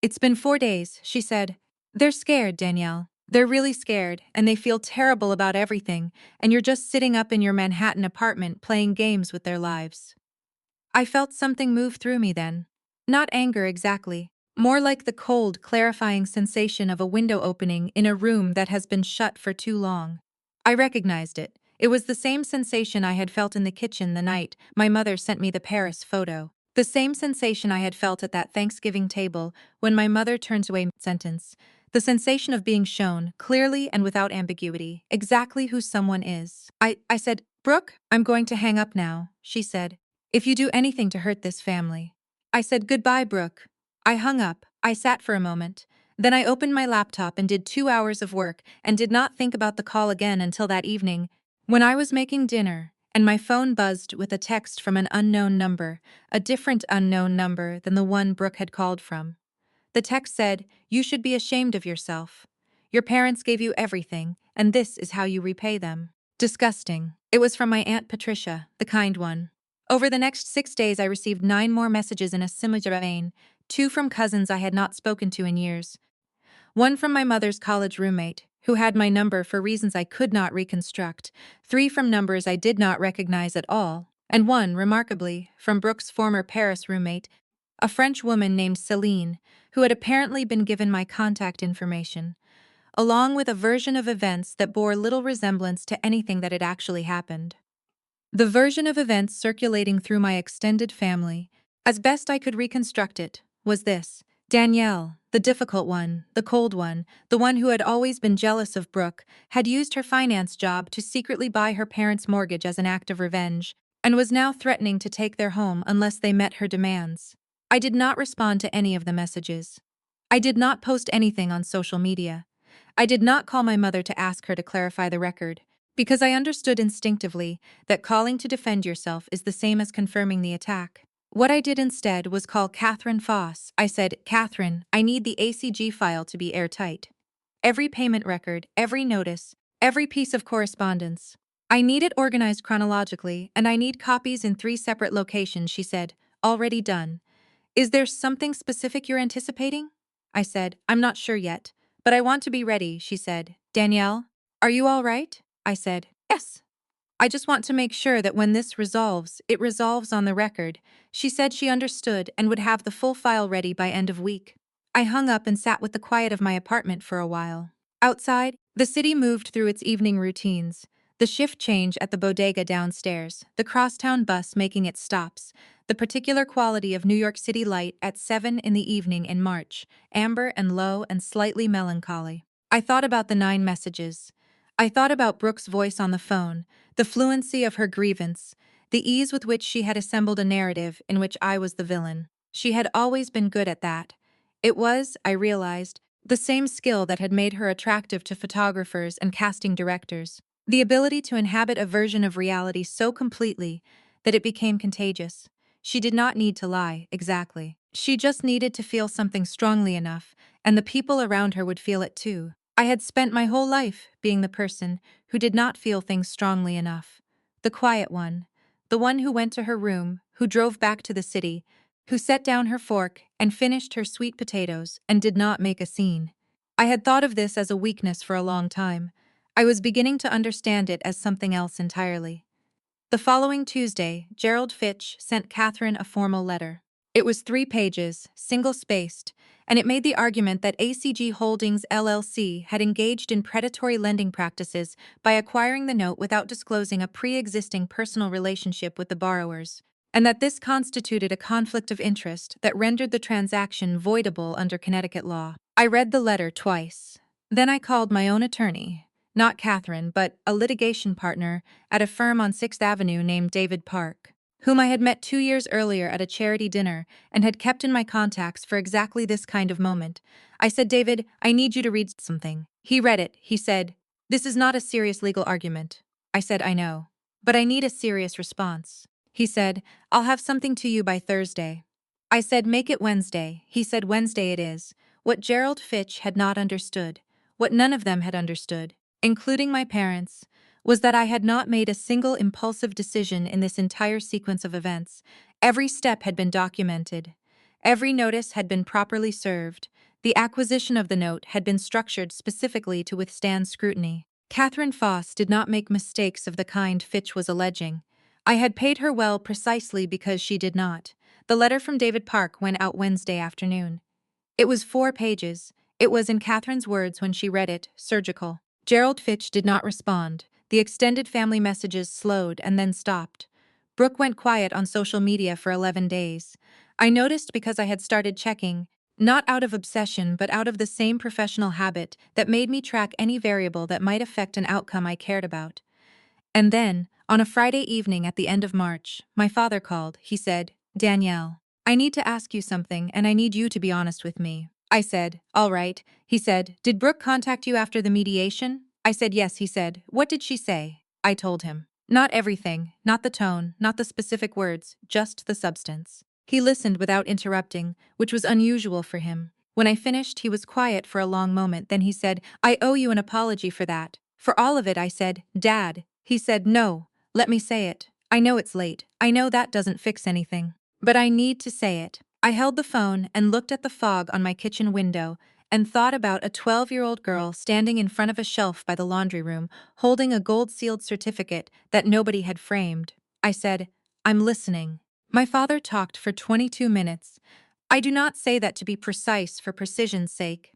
It's been 4 days, she said. They're scared, Danielle. They're really scared, and they feel terrible about everything, and you're just sitting up in your Manhattan apartment playing games with their lives. I felt something move through me then. Not anger exactly, more like the cold, clarifying sensation of a window opening in a room that has been shut for too long. I recognized it. It was the same sensation I had felt in the kitchen the night my mother sent me the Paris photo. The same sensation I had felt at that Thanksgiving table when my mother turns away mid-sentence. The sensation of being shown, clearly and without ambiguity, exactly who someone is. I said, Brooke, I'm going to hang up now, she said. If you do anything to hurt this family. I said goodbye, Brooke. I hung up. I sat for a moment. Then I opened my laptop and did 2 hours of work and did not think about the call again until that evening, when I was making dinner, and my phone buzzed with a text from an unknown number, a different unknown number than the one Brooke had called from. The text said, You should be ashamed of yourself. Your parents gave you everything, and this is how you repay them. Disgusting. It was from my Aunt Patricia, the kind one. Over the next 6 days, I received 9 more messages in a similar vein, 2 from cousins I had not spoken to in years, one from my mother's college roommate, who had my number for reasons I could not reconstruct, 3 from numbers I did not recognize at all, and one, remarkably, from Brooke's former Paris roommate, a French woman named Celine, who had apparently been given my contact information, along with a version of events that bore little resemblance to anything that had actually happened. The version of events circulating through my extended family, as best I could reconstruct it, was this. Danielle, the difficult one, the cold one, the one who had always been jealous of Brooke, had used her finance job to secretly buy her parents' mortgage as an act of revenge, and was now threatening to take their home unless they met her demands. I did not respond to any of the messages. I did not post anything on social media. I did not call my mother to ask her to clarify the record, because I understood instinctively that calling to defend yourself is the same as confirming the attack. What I did instead was call Catherine Foss. I said, Catherine, I need the ACG file to be airtight. Every payment record, every notice, every piece of correspondence. I need it organized chronologically, and I need copies in 3 separate locations, she said. Already done. Is there something specific you're anticipating? I said, I'm not sure yet, but I want to be ready, she said. Danielle, are you all right? I said, Yes. I just want to make sure that when this resolves, it resolves on the record. She said she understood and would have the full file ready by end of week. I hung up and sat with the quiet of my apartment for a while. Outside, the city moved through its evening routines. The shift change at the bodega downstairs, the crosstown bus making its stops, the particular quality of New York City light at 7 in the evening in March, amber and low and slightly melancholy. I thought about the 9 messages. I thought about Brooke's voice on the phone, the fluency of her grievance, the ease with which she had assembled a narrative in which I was the villain. She had always been good at that. It was, I realized, the same skill that had made her attractive to photographers and casting directors. The ability to inhabit a version of reality so completely that it became contagious. She did not need to lie, exactly. She just needed to feel something strongly enough, and the people around her would feel it too. I had spent my whole life being the person who did not feel things strongly enough. The quiet one. The one who went to her room, who drove back to the city, who set down her fork and finished her sweet potatoes and did not make a scene. I had thought of this as a weakness for a long time. I was beginning to understand it as something else entirely. The following Tuesday, Gerald Fitch sent Catherine a formal letter. It was 3 pages, single-spaced, and it made the argument that ACG Holdings LLC had engaged in predatory lending practices by acquiring the note without disclosing a pre-existing personal relationship with the borrowers, and that this constituted a conflict of interest that rendered the transaction voidable under Connecticut law. I read the letter twice. Then I called my own attorney, not Catherine, but a litigation partner at a firm on 6th Avenue named David Park, whom I had met 2 years earlier at a charity dinner and had kept in my contacts for exactly this kind of moment. I said, "David, I need you to read something." He read it. He said, "This is not a serious legal argument." I said, "I know. But I need a serious response." He said, "I'll have something to you by Thursday." I said, "Make it Wednesday." He said, "Wednesday it is." What Gerald Fitch had not understood, what none of them had understood, including my parents, was that I had not made a single impulsive decision in this entire sequence of events. Every step had been documented. Every notice had been properly served. The acquisition of the note had been structured specifically to withstand scrutiny. Catherine Foss did not make mistakes of the kind Fitch was alleging. I had paid her well precisely because she did not. The letter from David Park went out Wednesday afternoon. It was 4 pages. It was, in Catherine's words when she read it, surgical. Gerald Fitch did not respond. The extended family messages slowed and then stopped. Brooke went quiet on social media for 11 days. I noticed because I had started checking, not out of obsession but out of the same professional habit that made me track any variable that might affect an outcome I cared about. And then, on a Friday evening at the end of March, my father called. He said, "Danielle, I need to ask you something and I need you to be honest with me." I said, "All right." He said, "Did Brooke contact you after the mediation?" I said, "Yes." He said, "What did she say?" I told him. Not everything, not the tone, not the specific words, just the substance. He listened without interrupting, which was unusual for him. When I finished, he was quiet for a long moment, then he said, "I owe you an apology for that." "For all of it," I said. "Dad." He said, "No, let me say it. I know it's late. I know that doesn't fix anything. But I need to say it." I held the phone and looked at the fog on my kitchen window and thought about a 12-year-old girl standing in front of a shelf by the laundry room, holding a gold-sealed certificate that nobody had framed. I said, "I'm listening." My father talked for 22 minutes. I do not say that to be precise for precision's sake.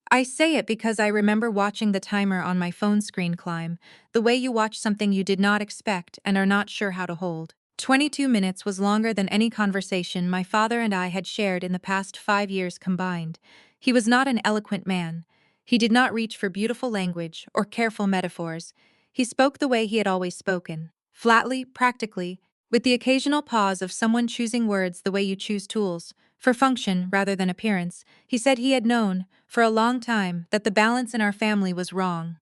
I say it because I remember watching the timer on my phone screen climb, the way you watch something you did not expect and are not sure how to hold. 22 minutes was longer than any conversation my father and I had shared in the past 5 years combined. He was not an eloquent man. He did not reach for beautiful language or careful metaphors. He spoke the way he had always spoken, flatly, practically, with the occasional pause of someone choosing words the way you choose tools, for function rather than appearance. He said he had known, for a long time, that the balance in our family was wrong.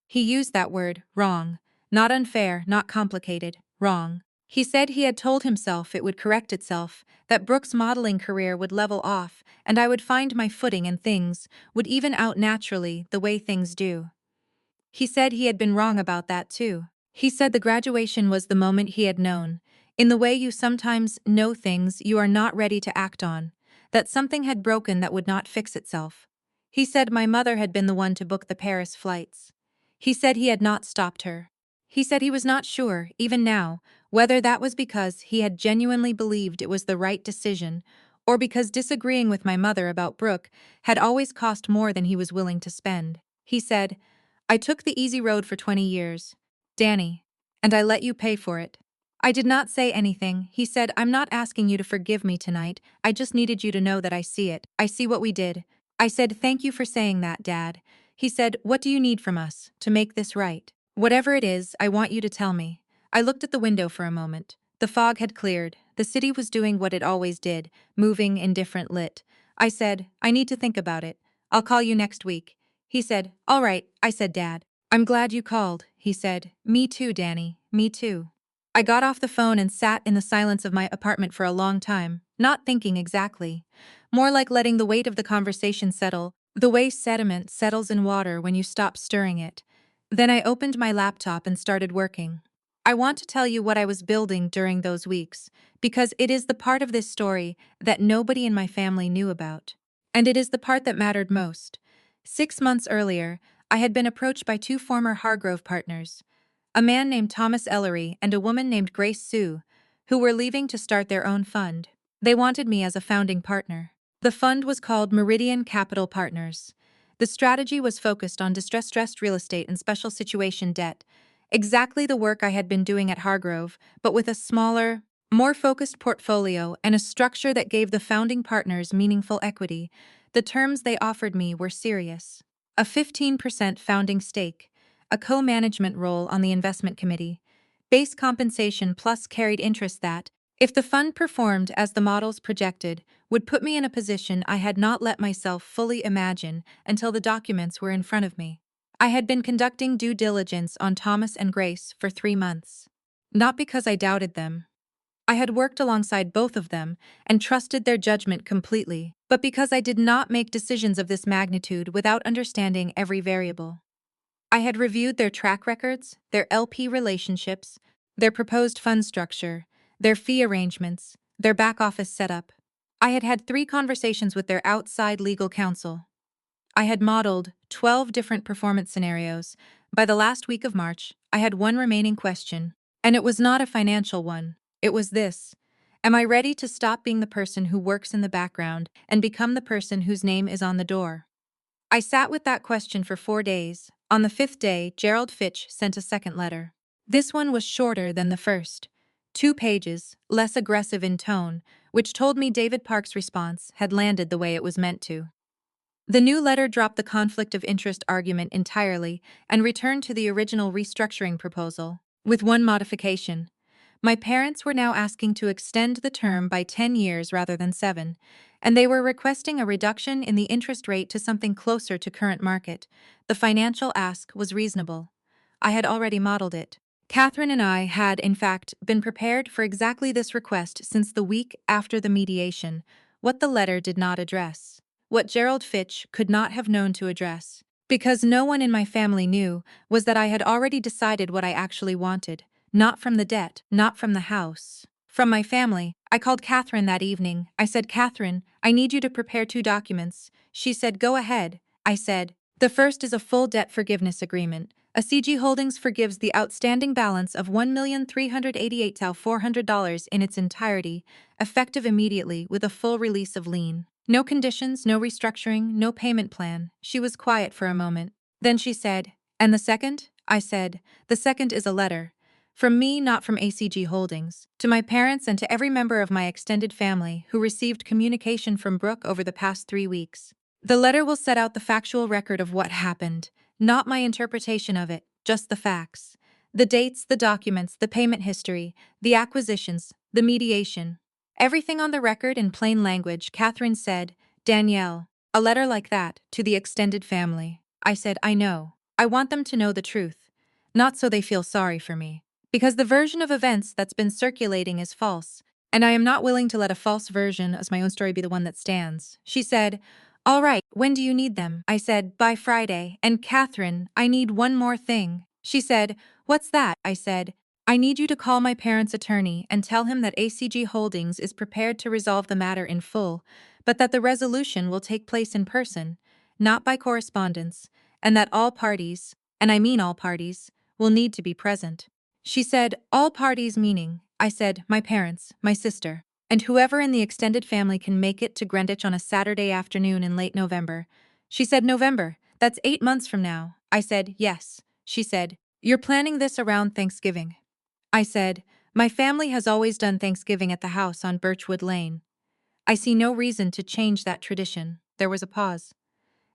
He used that word, wrong. Not unfair, not complicated, wrong. He said he had told himself it would correct itself, that Brooke's modeling career would level off, and I would find my footing and things would even out naturally the way things do. He said he had been wrong about that too. He said the graduation was the moment he had known, in the way you sometimes know things you are not ready to act on, that something had broken that would not fix itself. He said my mother had been the one to book the Paris flights. He said he had not stopped her. He said he was not sure, even now, whether that was because he had genuinely believed it was the right decision, or because disagreeing with my mother about Brooke had always cost more than he was willing to spend. He said, "I took the easy road for 20 years, Danny, and I let you pay for it." I did not say anything. He said, "I'm not asking you to forgive me tonight. I just needed you to know that I see it. I see what we did." I said, "Thank you for saying that, Dad." He said, "What do you need from us to make this right?" "Whatever it is, I want you to tell me." I looked at the window for a moment. The fog had cleared. The city was doing what it always did, moving, indifferent, lit. I said, "I need to think about it. I'll call you next week." He said, "All right." I said, "Dad, I'm glad you called." He said, "Me too, Danny, me too." I got off the phone and sat in the silence of my apartment for a long time, not thinking exactly. More like letting the weight of the conversation settle, the way sediment settles in water when you stop stirring it. Then I opened my laptop and started working. I want to tell you what I was building during those weeks, because it is the part of this story that nobody in my family knew about. And it is the part that mattered most. 6 months earlier, I had been approached by two former Hargrove partners, a man named Thomas Ellery and a woman named Grace Sue, who were leaving to start their own fund. They wanted me as a founding partner. The fund was called Meridian Capital Partners. The strategy was focused on distressed real estate and special situation debt, exactly the work I had been doing at Hargrove, but with a smaller, more focused portfolio and a structure that gave the founding partners meaningful equity. The terms they offered me were serious. A 15% founding stake, a co-management role on the investment committee, base compensation plus carried interest that, if the fund performed as the models projected, would put me in a position I had not let myself fully imagine until the documents were in front of me. I had been conducting due diligence on Thomas and Grace for 3 months. Not because I doubted them. I had worked alongside both of them and trusted their judgment completely, but because I did not make decisions of this magnitude without understanding every variable. I had reviewed their track records, their LP relationships, their proposed fund structure, their fee arrangements, their back office setup. I had had 3 conversations with their outside legal counsel. I had modeled 12 different performance scenarios. By the last week of March, I had one remaining question, and it was not a financial one. It was this: am I ready to stop being the person who works in the background and become the person whose name is on the door? I sat with that question for 4 days. On the 5th day, Gerald Fitch sent a second letter. This one was shorter than the first. 2 pages, less aggressive in tone, which told me David Park's response had landed the way it was meant to. The new letter dropped the conflict of interest argument entirely and returned to the original restructuring proposal, with one modification. My parents were now asking to extend the term by 10 years rather than 7, and they were requesting a reduction in the interest rate to something closer to current market. The financial ask was reasonable. I had already modeled it. Catherine and I had, in fact, been prepared for exactly this request since the week after the mediation. What the letter did not address, what Gerald Fitch could not have known to address, because no one in my family knew, was that I had already decided what I actually wanted. Not from the debt, not from the house. From my family. I called Catherine that evening. I said, "Catherine, I need you to prepare 2 documents." She said, "Go ahead." I said, "The first is a full debt forgiveness agreement. A CG Holdings forgives the outstanding balance of $1,388,400 in its entirety, effective immediately with a full release of lien. No conditions, no restructuring, no payment plan." She was quiet for a moment. Then she said, "And the second?" I said, "The second is a letter. From me, not from ACG Holdings, to my parents and to every member of my extended family who received communication from Brooke over the past 3 weeks. The letter will set out the factual record of what happened, not my interpretation of it, just the facts. The dates, the documents, the payment history, the acquisitions, the mediation. Everything on the record in plain language." Catherine said, "Danielle, a letter like that, to the extended family." I said, "I know. I want them to know the truth. Not so they feel sorry for me. Because the version of events that's been circulating is false, and I am not willing to let a false version as my own story be the one that stands." She said, "All right, when do you need them?" I said, "By Friday." "And Catherine, I need one more thing." She said, "What's that?" I said, "I need you to call my parents' attorney and tell him that ACG Holdings is prepared to resolve the matter in full, but that the resolution will take place in person, not by correspondence, and that all parties, and I mean all parties, will need to be present." She said, "All parties meaning?" I said, "My parents, my sister, and whoever in the extended family can make it to Greenwich on a Saturday afternoon in late November." She said, "November, that's 8 months from now." I said, "Yes." She said, "You're planning this around Thanksgiving." I said, "My family has always done Thanksgiving at the house on Birchwood Lane. I see no reason to change that tradition." There was a pause.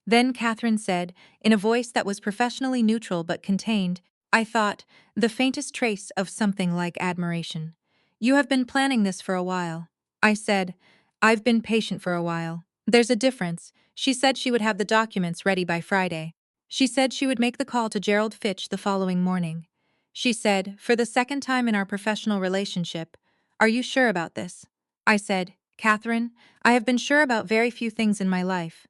Then Catherine said, in a voice that was professionally neutral but contained, I thought, the faintest trace of something like admiration, "You have been planning this for a while." I said, "I've been patient for a while. There's a difference." She said she would have the documents ready by Friday. She said she would make the call to Gerald Fitch the following morning. She said, for the second time in our professional relationship, "Are you sure about this?" I said, "Catherine, I have been sure about very few things in my life."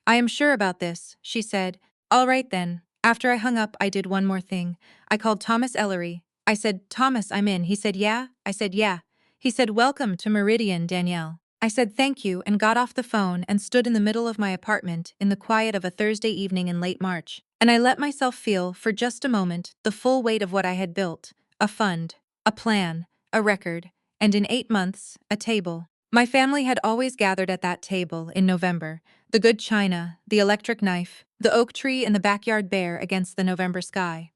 "I am sure about this," she said. "All right then." After I hung up, I did one more thing. I called Thomas Ellery. I said, Thomas, I'm in. He said, yeah. I said, yeah. He said, welcome to Meridian, Danielle. I said thank you and got off the phone and stood in the middle of my apartment in the quiet of a Thursday evening in late March. And I let myself feel, for just a moment, the full weight of what I had built: a fund, a plan, a record, and in 8 months, a table. My family had always gathered at that table in November: the good china, the electric knife, the oak tree, and the backyard bare against the November sky.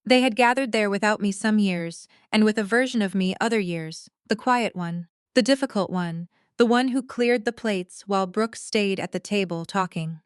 They had gathered there without me some years, and with a version of me other years: the quiet one, the difficult one, the one who cleared the plates while Brooke stayed at the table talking.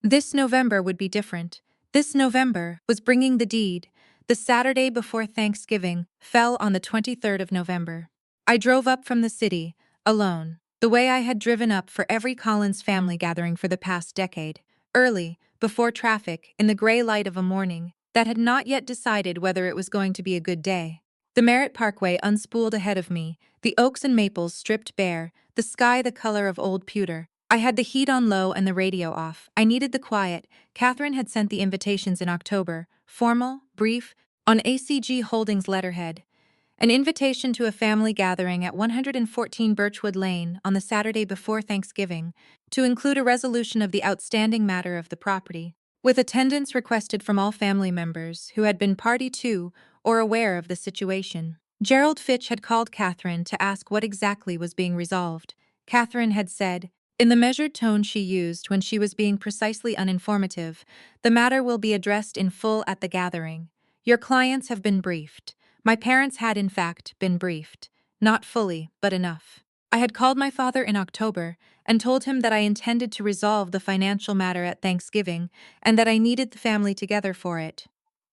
This November would be different. This November was bringing the deed. The Saturday before Thanksgiving fell on the 23rd of November. I drove up from the city, alone, the way I had driven up for every Collins family gathering for the past decade, early, before traffic, in the gray light of a morning that had not yet decided whether it was going to be a good day. The Merritt Parkway unspooled ahead of me, the oaks and maples stripped bare, the sky the color of old pewter. I had the heat on low and the radio off. I needed the quiet. Catherine had sent the invitations in October, formal, brief, on ACG Holdings letterhead. An invitation to a family gathering at 114 Birchwood Lane on the Saturday before Thanksgiving, to include a resolution of the outstanding matter of the property, with attendance requested from all family members who had been party to or aware of the situation. Gerald Fitch had called Catherine to ask what exactly was being resolved. Catherine had said, in the measured tone she used when she was being precisely uninformative, the matter will be addressed in full at the gathering. Your clients have been briefed. My parents had, in fact, been briefed. Not fully, but enough. I had called my father in October and told him that I intended to resolve the financial matter at Thanksgiving and that I needed the family together for it.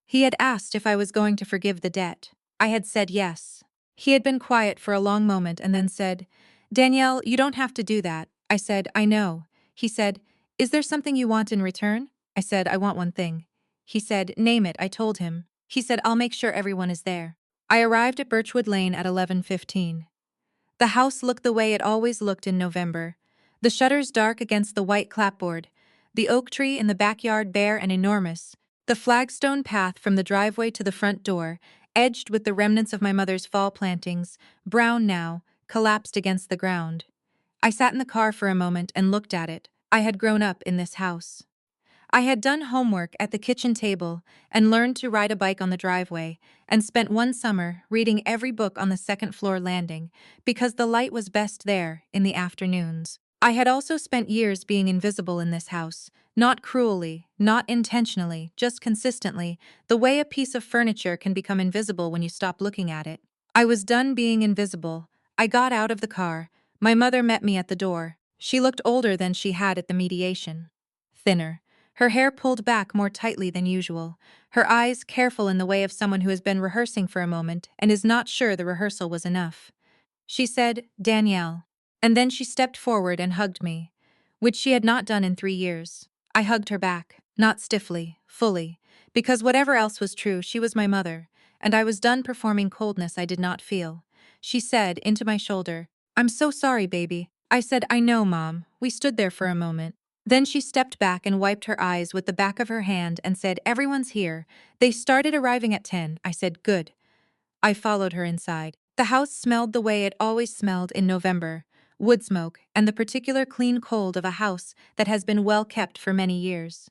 He had asked if I was going to forgive the debt. I had said yes. He had been quiet for a long moment and then said, Danielle, you don't have to do that. I said, I know. He said, is there something you want in return? I said, I want one thing. He said, name it. I told him. He said, I'll make sure everyone is there. I arrived at Birchwood Lane at 11:15. The house looked the way it always looked in November. The shutters dark against the white clapboard, the oak tree in the backyard bare and enormous, the flagstone path from the driveway to the front door, edged with the remnants of my mother's fall plantings, brown now, collapsed against the ground. I sat in the car for a moment and looked at it. I had grown up in this house. I had done homework at the kitchen table and learned to ride a bike on the driveway, and spent one summer reading every book on the second-floor landing because the light was best there in the afternoons. I had also spent years being invisible in this house, not cruelly, not intentionally, just consistently, the way a piece of furniture can become invisible when you stop looking at it. I was done being invisible. I got out of the car. My mother met me at the door. She looked older than she had at the mediation. Thinner. Her hair pulled back more tightly than usual, her eyes careful in the way of someone who has been rehearsing for a moment and is not sure the rehearsal was enough. She said, Danielle. And then she stepped forward and hugged me, which she had not done in 3 years. I hugged her back, not stiffly, fully, because whatever else was true, she was my mother, and I was done performing coldness I did not feel. She said, into my shoulder, I'm so sorry, baby. I said, I know, Mom. We stood there for a moment. Then she stepped back and wiped her eyes with the back of her hand and said, everyone's here. They started arriving at 10. I said, good. I followed her inside. The house smelled the way it always smelled in November: wood smoke and the particular clean cold of a house that has been well kept for many years.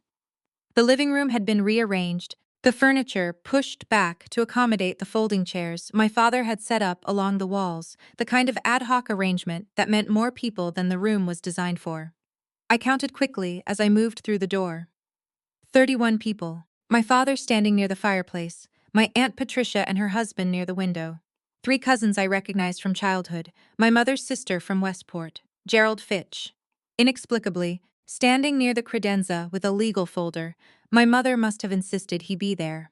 The living room had been rearranged, the furniture pushed back to accommodate the folding chairs my father had set up along the walls, the kind of ad hoc arrangement that meant more people than the room was designed for. I counted quickly as I moved through the door. 31 people. My father standing near the fireplace, my Aunt Patricia and her husband near the window. 3 cousins I recognized from childhood, my mother's sister from Westport, Gerald Fitch. Inexplicably, standing near the credenza with a legal folder, my mother must have insisted he be there.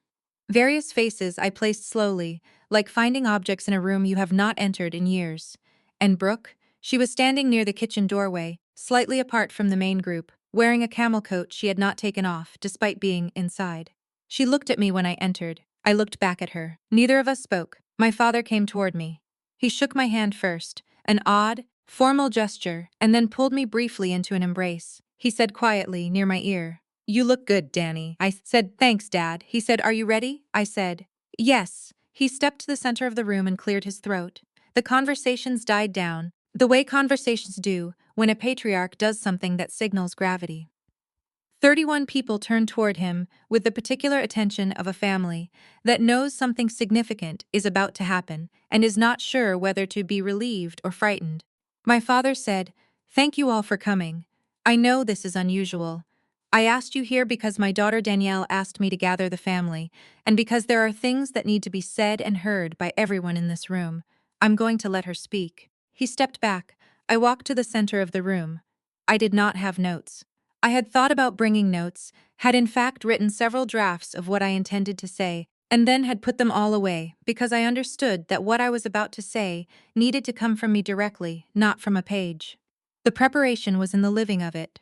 Various faces I placed slowly, like finding objects in a room you have not entered in years. And Brooke? She was standing near the kitchen doorway, slightly apart from the main group, wearing a camel coat she had not taken off, despite being inside. She looked at me when I entered. I looked back at her. Neither of us spoke. My father came toward me. He shook my hand first, an odd, formal gesture, and then pulled me briefly into an embrace. He said quietly, near my ear, you look good, Danny. I said, thanks, Dad. He said, are you ready? I said, yes. He stepped to the center of the room and cleared his throat. The conversations died down, the way conversations do when a patriarch does something that signals gravity. 31 people turned toward him with the particular attention of a family that knows something significant is about to happen and is not sure whether to be relieved or frightened. My father said, "Thank you all for coming. I know this is unusual. I asked you here because my daughter Danielle asked me to gather the family, and because there are things that need to be said and heard by everyone in this room. I'm going to let her speak." He stepped back. I walked to the center of the room. I did not have notes. I had thought about bringing notes, had in fact written several drafts of what I intended to say, and then had put them all away because I understood that what I was about to say needed to come from me directly, not from a page. The preparation was in the living of it.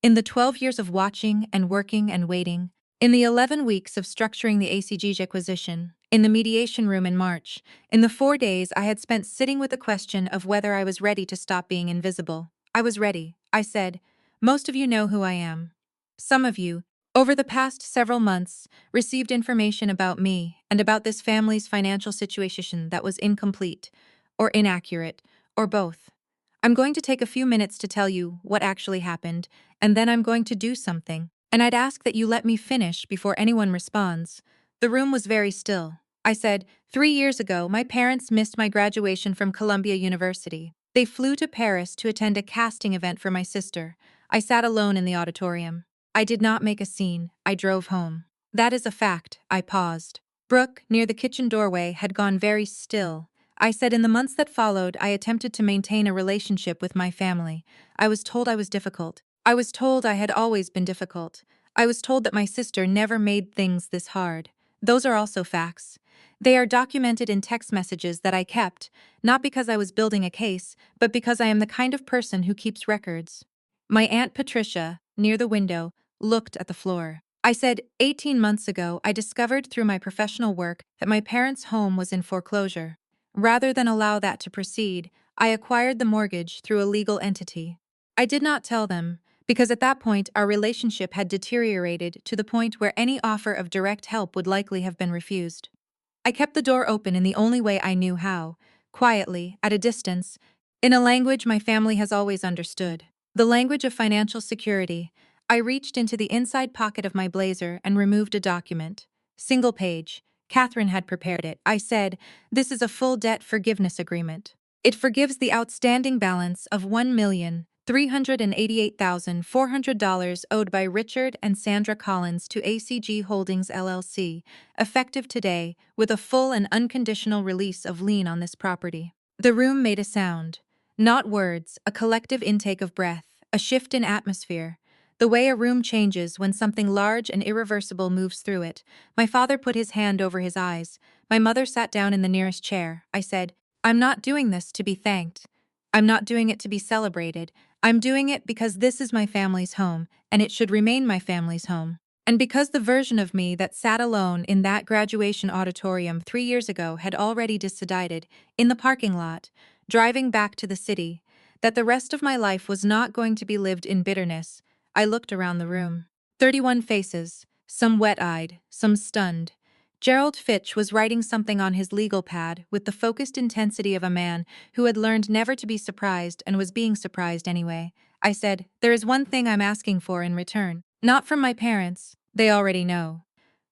In the 12 years of watching and working and waiting, in the 11 weeks of structuring the ACG acquisition, in the mediation room in March, in the 4 days I had spent sitting with the question of whether I was ready to stop being invisible. I was ready, I said. Most of you know who I am. Some of you, over the past several months, received information about me and about this family's financial situation that was incomplete, or inaccurate, or both. I'm going to take a few minutes to tell you what actually happened, and then I'm going to do something. And I'd ask that you let me finish before anyone responds. The room was very still. I said, 3 years ago, my parents missed my graduation from Columbia University. They flew to Paris to attend a casting event for my sister. I sat alone in the auditorium. I did not make a scene. I drove home. That is a fact. I paused. Brooke, near the kitchen doorway, had gone very still. I said in the months that followed, I attempted to maintain a relationship with my family. I was told I was difficult. I was told I had always been difficult. I was told that my sister never made things this hard. Those are also facts. They are documented in text messages that I kept, not because I was building a case, but because I am the kind of person who keeps records. My Aunt Patricia, near the window, looked at the floor. I said, 18 months ago, I discovered through my professional work that my parents' home was in foreclosure. Rather than allow that to proceed, I acquired the mortgage through a legal entity. I did not tell them, because at that point our relationship had deteriorated to the point where any offer of direct help would likely have been refused. I kept the door open in the only way I knew how, quietly, at a distance, in a language my family has always understood. The language of financial security. I reached into the inside pocket of my blazer and removed a document. Single page. Catherine had prepared it. I said, "This is a full debt forgiveness agreement. It forgives the outstanding balance of $1,388,400 owed by Richard and Sandra Collins to ACG Holdings LLC, effective today, with a full and unconditional release of lien on this property." The room made a sound. Not words, a collective intake of breath, a shift in atmosphere. The way a room changes when something large and irreversible moves through it. My father put his hand over his eyes. My mother sat down in the nearest chair. I said, "I'm not doing this to be thanked. I'm not doing it to be celebrated. I'm doing it because this is my family's home, and it should remain my family's home. And because the version of me that sat alone in that graduation auditorium 3 years ago had already decided, in the parking lot, driving back to the city, that the rest of my life was not going to be lived in bitterness, I looked around the room. 31 faces, some wet-eyed, some stunned. Gerald Fitch was writing something on his legal pad with the focused intensity of a man who had learned never to be surprised and was being surprised anyway. I said, "There is one thing I'm asking for in return. Not from my parents, they already know.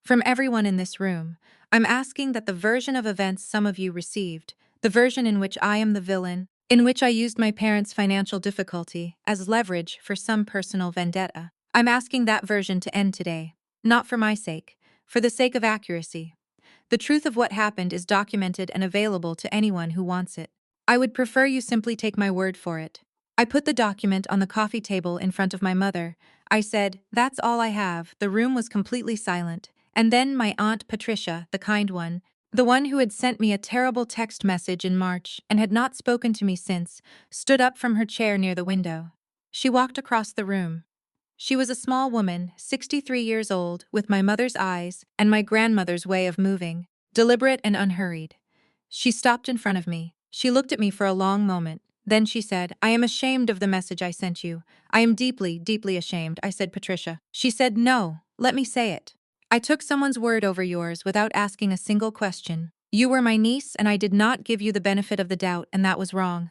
From everyone in this room, I'm asking that the version of events some of you received, the version in which I am the villain, in which I used my parents' financial difficulty as leverage for some personal vendetta. I'm asking that version to end today. Not for my sake, for the sake of accuracy. The truth of what happened is documented and available to anyone who wants it. I would prefer you simply take my word for it." I put the document on the coffee table in front of my mother. I said, "That's all I have." The room was completely silent. And then my Aunt Patricia, the kind one, the one who had sent me a terrible text message in March and had not spoken to me since, stood up from her chair near the window. She walked across the room. She was a small woman, 63 years old, with my mother's eyes and my grandmother's way of moving, deliberate and unhurried. She stopped in front of me. She looked at me for a long moment. Then she said, "I am ashamed of the message I sent you. I am deeply, deeply ashamed." I said, "Patricia." She said, "No, let me say it. I took someone's word over yours without asking a single question. You were my niece, and I did not give you the benefit of the doubt, and that was wrong.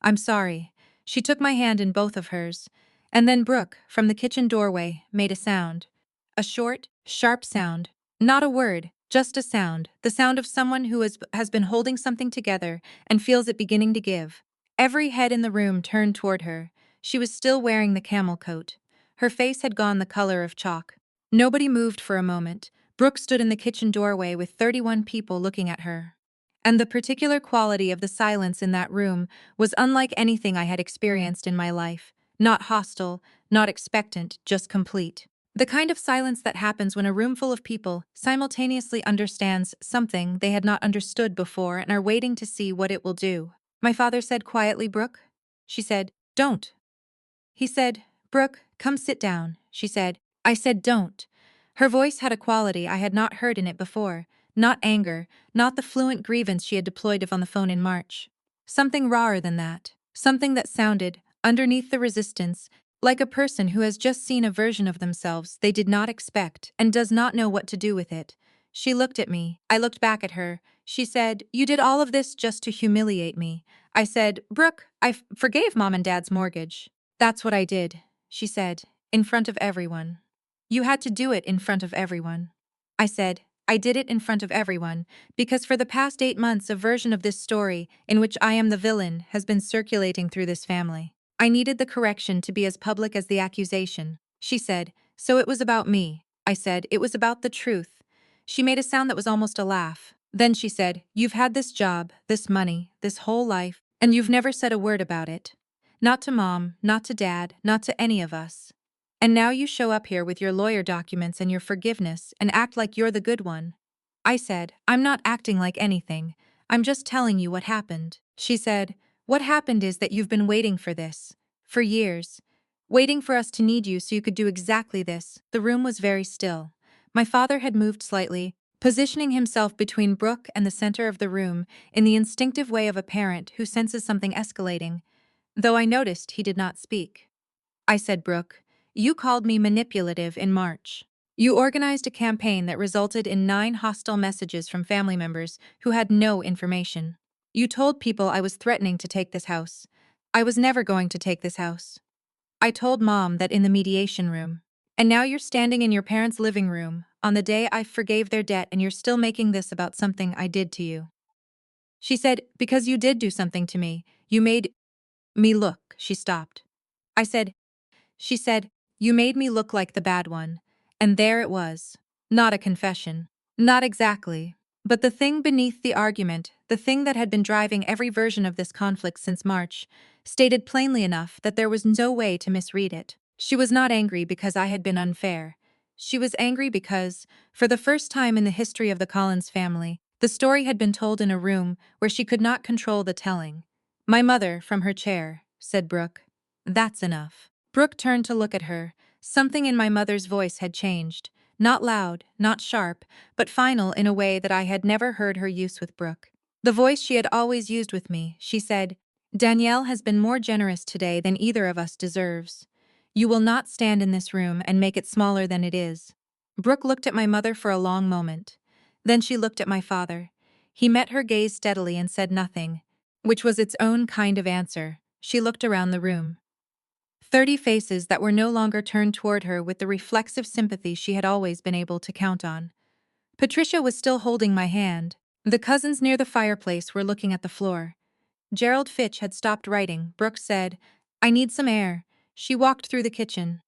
I'm sorry. She took my hand in both of hers. And then Brooke, from the kitchen doorway, made a sound. A short, sharp sound. Not a word, just a sound. The sound of someone who has been holding something together and feels it beginning to give. Every head in the room turned toward her. She was still wearing the camel coat. Her face had gone the color of chalk. Nobody moved for a moment. Brooke stood in the kitchen doorway with 31 people looking at her. And the particular quality of the silence in that room was unlike anything I had experienced in my life. Not hostile, not expectant, just complete. The kind of silence that happens when a room full of people simultaneously understands something they had not understood before and are waiting to see what it will do. My father said quietly, "Brooke?" She said, "Don't." He said, "Brooke, come sit down," she said. I said, "Don't." Her voice had a quality I had not heard in it before, not anger, not the fluent grievance she had deployed on the phone in March. Something rawer than that, something that sounded, underneath the resistance, like a person who has just seen a version of themselves they did not expect and does not know what to do with it. She looked at me. I looked back at her. She said, "You did all of this just to humiliate me." I said, "Brooke, I forgave Mom and Dad's mortgage." "That's what I did," she said, "in front of everyone." "You had to do it in front of everyone." I said, "I did it in front of everyone, because for the past 8 months a version of this story, in which I am the villain, has been circulating through this family. I needed the correction to be as public as the accusation." She said, "So it was about me." I said, "It was about the truth." She made a sound that was almost a laugh. Then she said, "You've had this job, this money, this whole life, and you've never said a word about it. Not to Mom, not to Dad, not to any of us. And now you show up here with your lawyer documents and your forgiveness and act like you're the good one." I said, "I'm not acting like anything. I'm just telling you what happened." She said, "What happened is that you've been waiting for this. For years. Waiting for us to need you so you could do exactly this." The room was very still. My father had moved slightly, positioning himself between Brooke and the center of the room in the instinctive way of a parent who senses something escalating, though I noticed he did not speak. I said, "Brooke, you called me manipulative in March. You organized a campaign that resulted in 9 hostile messages from family members who had no information. You told people I was threatening to take this house. I was never going to take this house. I told Mom that in the mediation room. And now you're standing in your parents' living room on the day I forgave their debt, and you're still making this about something I did to you." She said, "Because you did do something to me. You made me look." She stopped. She said, "You made me look like the bad one." And there it was. Not a confession. Not exactly. But the thing beneath the argument, the thing that had been driving every version of this conflict since March, stated plainly enough that there was no way to misread it. She was not angry because I had been unfair. She was angry because, for the first time in the history of the Collins family, the story had been told in a room where she could not control the telling. "My mother, from her chair," said Brooke. "That's enough." Brooke turned to look at her. Something in my mother's voice had changed. Not loud, not sharp, but final in a way that I had never heard her use with Brooke. The voice she had always used with me. She said, "Danielle has been more generous today than either of us deserves. You will not stand in this room and make it smaller than it is." Brooke looked at my mother for a long moment. Then she looked at my father. He met her gaze steadily and said nothing, which was its own kind of answer. She looked around the room. 30 faces that were no longer turned toward her with the reflexive sympathy she had always been able to count on. Patricia was still holding my hand. The cousins near the fireplace were looking at the floor. Gerald Fitch had stopped writing. Brooke said, "I need some air." She walked through the kitchen.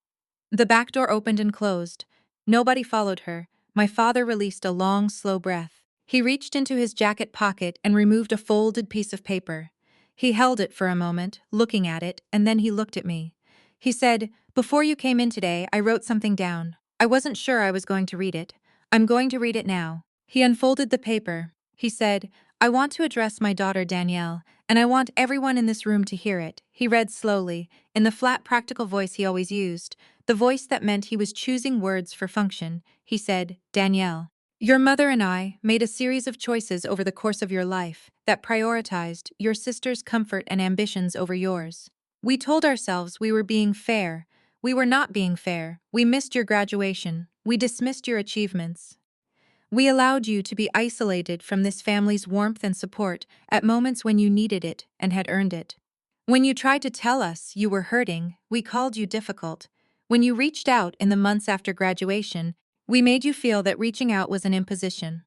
The back door opened and closed. Nobody followed her. My father released a long, slow breath. He reached into his jacket pocket and removed a folded piece of paper. He held it for a moment, looking at it, and then he looked at me. He said, "Before you came in today, I wrote something down. I wasn't sure I was going to read it. I'm going to read it now." He unfolded the paper. He said, "I want to address my daughter Danielle, and I want everyone in this room to hear it." He read slowly, in the flat, practical voice he always used, the voice that meant he was choosing words for function. He said, "Danielle, your mother and I made a series of choices over the course of your life that prioritized your sister's comfort and ambitions over yours. We told ourselves we were being fair. We were not being fair. We missed your graduation. We dismissed your achievements. We allowed you to be isolated from this family's warmth and support at moments when you needed it and had earned it. When you tried to tell us you were hurting, we called you difficult. When you reached out in the months after graduation, we made you feel that reaching out was an imposition.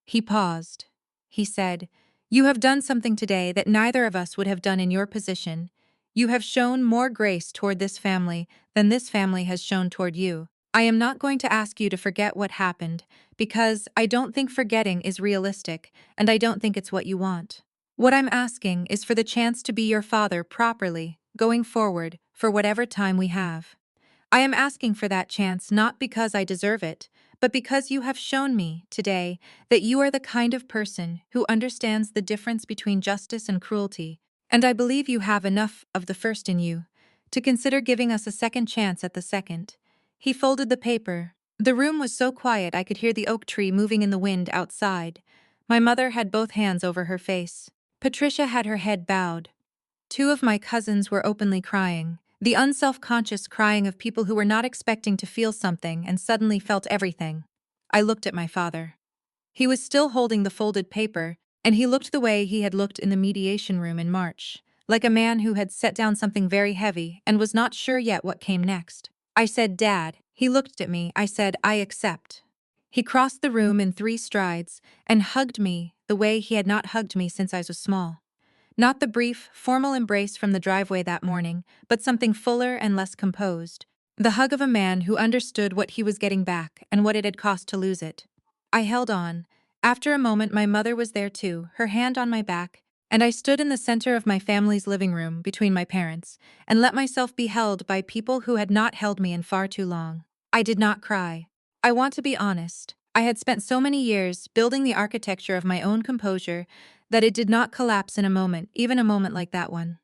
He paused. He said, "You have done something today that neither of us would have done in your position. You have shown more grace toward this family than this family has shown toward you. I am not going to ask you to forget what happened, because I don't think forgetting is realistic, and I don't think it's what you want. What I'm asking is for the chance to be your father properly, going forward, for whatever time we have. I am asking for that chance not because I deserve it, but because you have shown me, today, that you are the kind of person who understands the difference between justice and cruelty, and I believe you have enough of the first in you to consider giving us a second chance at the second." He folded the paper. The room was so quiet I could hear the oak tree moving in the wind outside. My mother had both hands over her face. Patricia had her head bowed. Two of my cousins were openly crying, the unself-conscious crying of people who were not expecting to feel something and suddenly felt everything. I looked at my father. He was still holding the folded paper, and he looked the way he had looked in the mediation room in March, like a man who had set down something very heavy and was not sure yet what came next. I said, "Dad." He looked at me. I said, "I accept." He crossed the room in 3 strides and hugged me the way he had not hugged me since I was small. Not the brief, formal embrace from the driveway that morning, but something fuller and less composed. The hug of a man who understood what he was getting back and what it had cost to lose it. I held on. After a moment, my mother was there too, her hand on my back, and I stood in the center of my family's living room between my parents and let myself be held by people who had not held me in far too long. I did not cry. I want to be honest. I had spent so many years building the architecture of my own composure that it did not collapse in a moment, even a moment like that one.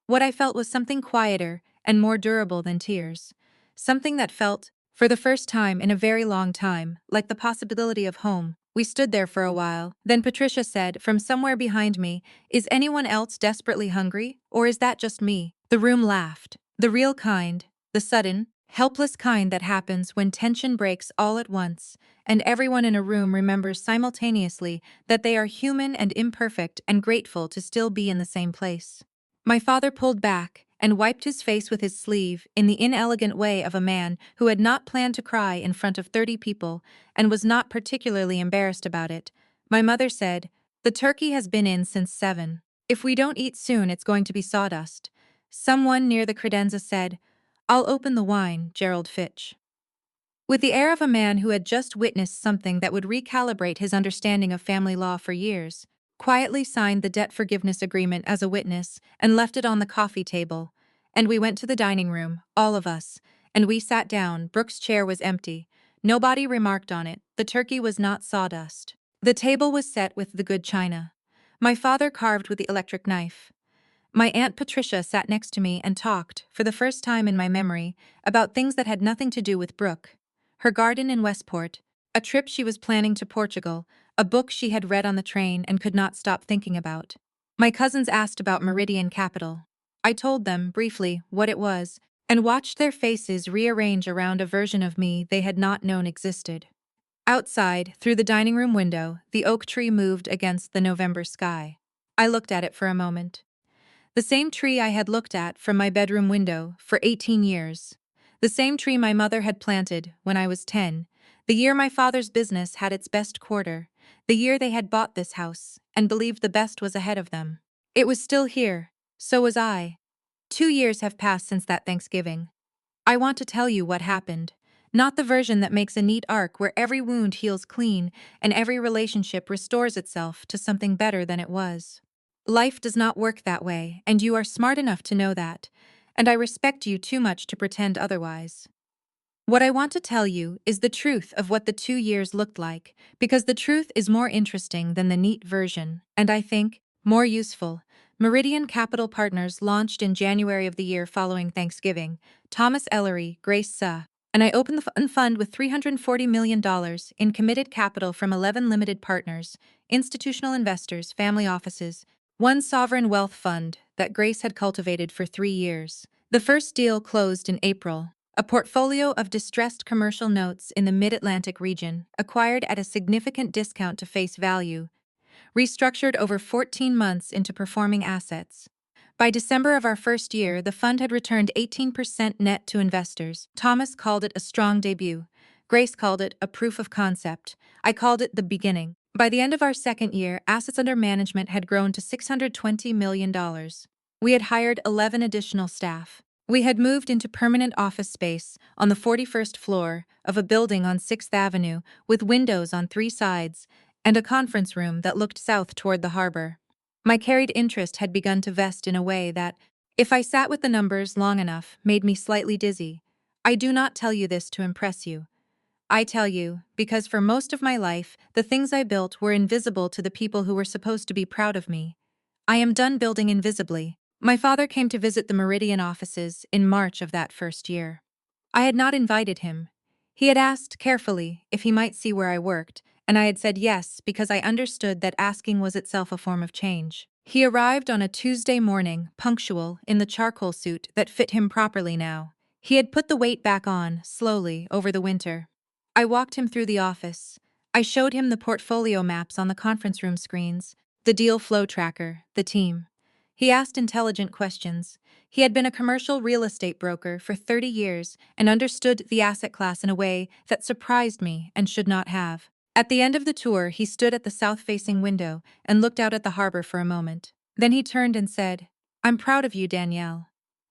What I felt was something quieter and more durable than tears. Something that felt, for the first time in a very long time, like the possibility of home. We stood there for a while. Then Patricia said, from somewhere behind me, "Is anyone else desperately hungry, or is that just me?" The room laughed. The real kind, the sudden, helpless kind that happens when tension breaks all at once, and everyone in a room remembers simultaneously that they are human and imperfect and grateful to still be in the same place. My father pulled back and wiped his face with his sleeve in the inelegant way of a man who had not planned to cry in front of 30 people and was not particularly embarrassed about it. My mother said, "The turkey has been in since 7. If we don't eat soon, it's going to be sawdust." Someone near the credenza said, "I'll open the wine, Gerald Fitch." With the air of a man who had just witnessed something that would recalibrate his understanding of family law for years, quietly signed the debt forgiveness agreement as a witness and left it on the coffee table. And we went to the dining room, all of us, and we sat down. Brooke's chair was empty. Nobody remarked on it. The turkey was not sawdust. The table was set with the good china. My father carved with the electric knife. My Aunt Patricia sat next to me and talked, for the first time in my memory, about things that had nothing to do with Brooke. Her garden in Westport, a trip she was planning to Portugal, a book she had read on the train and could not stop thinking about. My cousins asked about Meridian Capital. I told them, briefly, what it was, and watched their faces rearrange around a version of me they had not known existed. Outside, through the dining room window, the oak tree moved against the November sky. I looked at it for a moment. The same tree I had looked at from my bedroom window for 18 years. The same tree my mother had planted when I was 10, the year my father's business had its best quarter, the year they had bought this house and believed the best was ahead of them. It was still here. So was I. 2 years have passed since that Thanksgiving. I want to tell you what happened. Not the version that makes a neat arc where every wound heals clean and every relationship restores itself to something better than it was. Life does not work that way, and you are smart enough to know that, and I respect you too much to pretend otherwise. What I want to tell you is the truth of what the 2 years looked like, because the truth is more interesting than the neat version, and I think, more useful. Meridian Capital Partners launched in January of the year following Thanksgiving. Thomas Ellery, Grace Suh, and I opened the fund with $340 million in committed capital from 11 limited partners, institutional investors, family offices, one sovereign wealth fund that Grace had cultivated for 3 years. The first deal closed in April. a portfolio of distressed commercial notes in the Mid-Atlantic region, acquired at a significant discount to face value, restructured over 14 months into performing assets. By December of our first year, the fund had returned 18% net to investors. Thomas called it a strong debut. Grace called it a proof of concept. I called it the beginning. By the end of our second year, assets under management had grown to $620 million. We had hired 11 additional staff. We had moved into permanent office space on the 41st floor of a building on 6th Avenue with windows on 3 sides and a conference room that looked south toward the harbor. My carried interest had begun to vest in a way that, if I sat with the numbers long enough, made me slightly dizzy. I do not tell you this to impress you. I tell you, because for most of my life, the things I built were invisible to the people who were supposed to be proud of me. I am done building invisibly. My father came to visit the Meridian offices in March of that first year. I had not invited him. He had asked carefully if he might see where I worked, and I had said yes because I understood that asking was itself a form of change. He arrived on a Tuesday morning, punctual, in the charcoal suit that fit him properly now. He had put the weight back on, slowly, over the winter. I walked him through the office. I showed him the portfolio maps on the conference room screens, the deal flow tracker, the team. He asked intelligent questions. He had been a commercial real estate broker for 30 years and understood the asset class in a way that surprised me and should not have. At the end of the tour, he stood at the south-facing window and looked out at the harbor for a moment. Then he turned and said, "I'm proud of you, Danielle."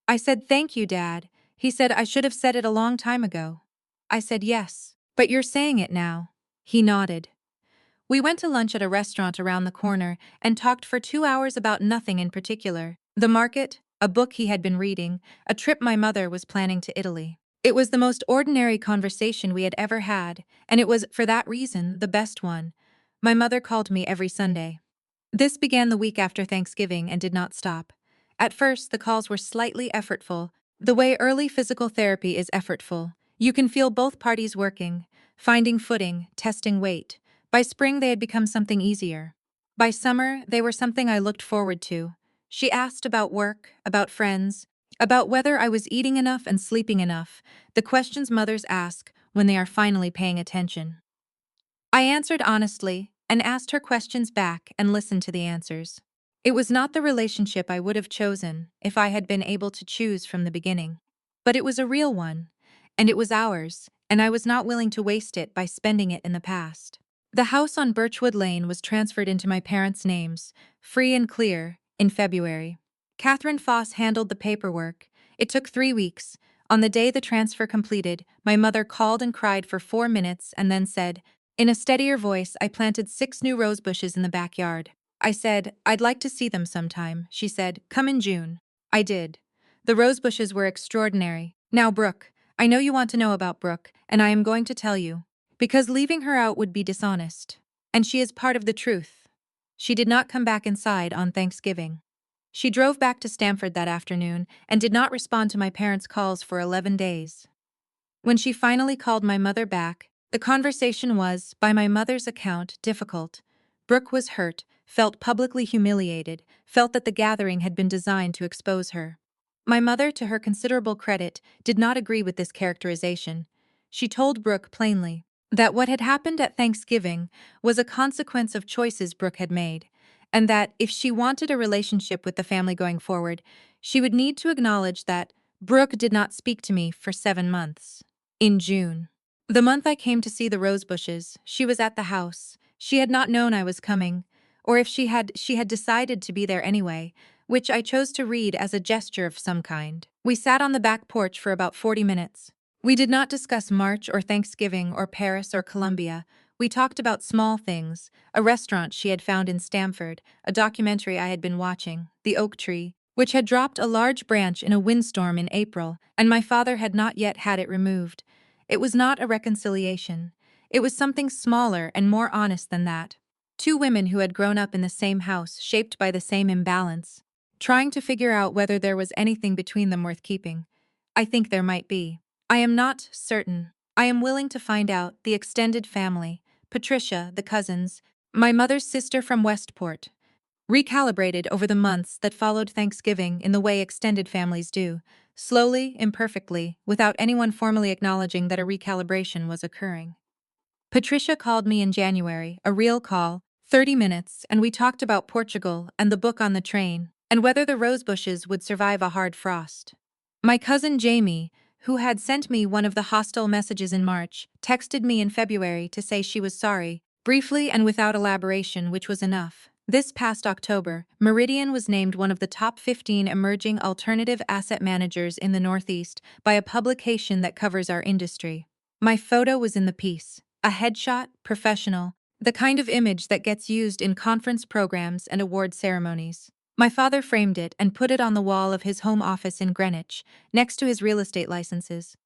I said, "Thank you, Dad." He said, "I should have said it a long time ago." I said, "Yes. But you're saying it now." He nodded. We went to lunch at a restaurant around the corner and talked for 2 hours about nothing in particular. The market, a book he had been reading, a trip my mother was planning to Italy. It was the most ordinary conversation we had ever had, and it was, for that reason, the best one. My mother called me every Sunday. This began the week after Thanksgiving and did not stop. At first, the calls were slightly effortful, the way early physical therapy is effortful. You can feel both parties working, finding footing, testing weight. By spring, they had become something easier. By summer, they were something I looked forward to. She asked about work, about friends, about whether I was eating enough and sleeping enough, the questions mothers ask when they are finally paying attention. I answered honestly and asked her questions back and listened to the answers. It was not the relationship I would have chosen if I had been able to choose from the beginning. But it was a real one, and it was ours, and I was not willing to waste it by spending it in the past. The house on Birchwood Lane was transferred into my parents' names, free and clear, in February. Catherine Foss handled the paperwork. It took 3 weeks. On the day the transfer completed, my mother called and cried for 4 minutes and then said, in a steadier voice, I planted 6 new rose bushes in the backyard. I said, "I'd like to see them sometime." She said, "Come in June." I did. The rose bushes were extraordinary. Now, Brooke, I know you want to know about Brooke, and I am going to tell you. Because leaving her out would be dishonest. And she is part of the truth. She did not come back inside on Thanksgiving. She drove back to Stamford that afternoon and did not respond to my parents' calls for 11 days. When she finally called my mother back, the conversation was, by my mother's account, difficult. Brooke was hurt, felt publicly humiliated, felt that the gathering had been designed to expose her. My mother, to her considerable credit, did not agree with this characterization. She told Brooke plainly that what had happened at Thanksgiving was a consequence of choices Brooke had made, and that if she wanted a relationship with the family going forward, she would need to acknowledge that Brooke did not speak to me for 7 months. In June. The month I came to see the rose bushes, she was at the house. She had not known I was coming, or if she had decided to be there anyway, which I chose to read as a gesture of some kind. We sat on the back porch for about 40 minutes. We did not discuss March or Thanksgiving or Paris or Columbia. We talked about small things, a restaurant she had found in Stamford, a documentary I had been watching, the oak tree, which had dropped a large branch in a windstorm in April, and my father had not yet had it removed. It was not a reconciliation. It was something smaller and more honest than that. 2 women who had grown up in the same house, shaped by the same imbalance, trying to figure out whether there was anything between them worth keeping. I think there might be. I am not certain. I am willing to find out. The extended family, Patricia, the cousins, my mother's sister from Westport, recalibrated over the months that followed Thanksgiving in the way extended families do. slowly, imperfectly, without anyone formally acknowledging that a recalibration was occurring. Patricia called me in January, a real call, 30 minutes, and we talked about Portugal and the book on the train, and whether the rose bushes would survive a hard frost. My cousin Jamie, who had sent me one of the hostile messages in March, texted me in February to say she was sorry, briefly and without elaboration, which was enough. This past October, Meridian was named one of the top 15 emerging alternative asset managers in the Northeast by a publication that covers our industry. My photo was in the piece. A headshot, professional, the kind of image that gets used in conference programs and award ceremonies. My father framed it and put it on the wall of his home office in Greenwich, next to his real estate licenses.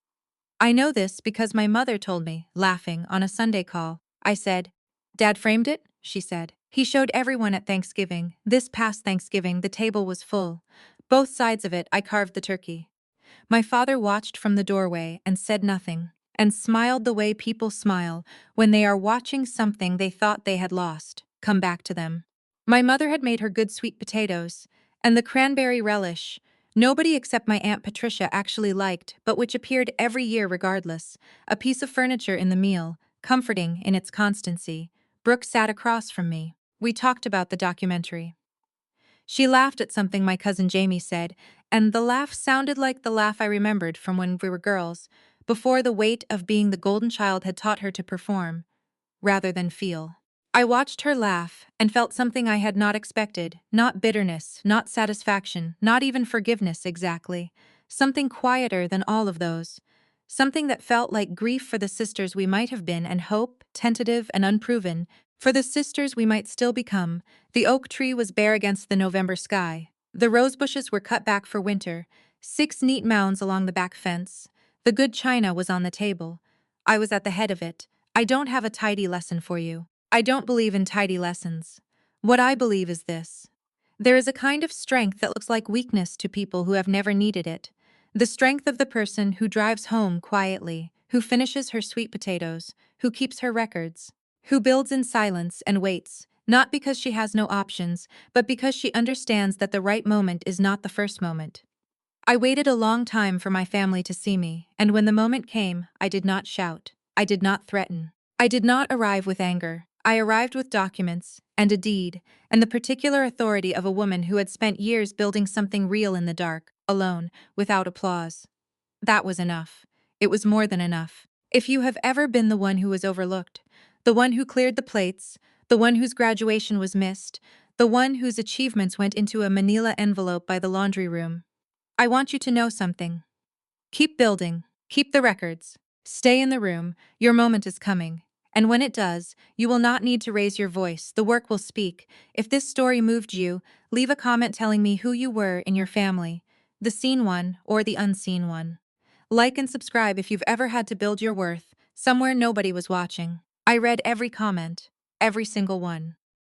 I know this because my mother told me, laughing, on a Sunday call. I said, "Dad framed it?" She said. He showed everyone at Thanksgiving. This past Thanksgiving, the table was full. Both sides of it, I carved the turkey. My father watched from the doorway and said nothing, and smiled the way people smile when they are watching something they thought they had lost come back to them. My mother had made her good sweet potatoes, and the cranberry relish, nobody except my Aunt Patricia actually liked, but which appeared every year regardless, a piece of furniture in the meal, comforting in its constancy. Brooke sat across from me. We talked about the documentary. She laughed at something my cousin Jamie said, and the laugh sounded like the laugh I remembered from when we were girls, before the weight of being the golden child had taught her to perform, rather than feel. I watched her laugh and felt something I had not expected, not bitterness, not satisfaction, not even forgiveness exactly. Something quieter than all of those. Something that felt like grief for the sisters we might have been and hope, tentative and unproven, for the sisters we might still become. The oak tree was bare against the November sky. The rose bushes were cut back for winter, 6 neat mounds along the back fence. The good china was on the table. I was at the head of it. I don't have a tidy lesson for you. I don't believe in tidy lessons. What I believe is this. There is a kind of strength that looks like weakness to people who have never needed it. The strength of the person who drives home quietly, who finishes her sweet potatoes, who keeps her records, who builds in silence and waits, not because she has no options, but because she understands that the right moment is not the first moment. I waited a long time for my family to see me, and when the moment came, I did not shout. I did not threaten. I did not arrive with anger. I arrived with documents, and a deed, and the particular authority of a woman who had spent years building something real in the dark, alone, without applause. That was enough. It was more than enough. If you have ever been the one who was overlooked, the one who cleared the plates, the one whose graduation was missed, the one whose achievements went into a manila envelope by the laundry room, I want you to know something. Keep building. Keep the records. Stay in the room. Your moment is coming. And when it does, you will not need to raise your voice. The work will speak. If this story moved you, leave a comment telling me who you were in your family, the seen one or the unseen one. Like and subscribe if you've ever had to build your worth somewhere nobody was watching. I read every comment, every single one.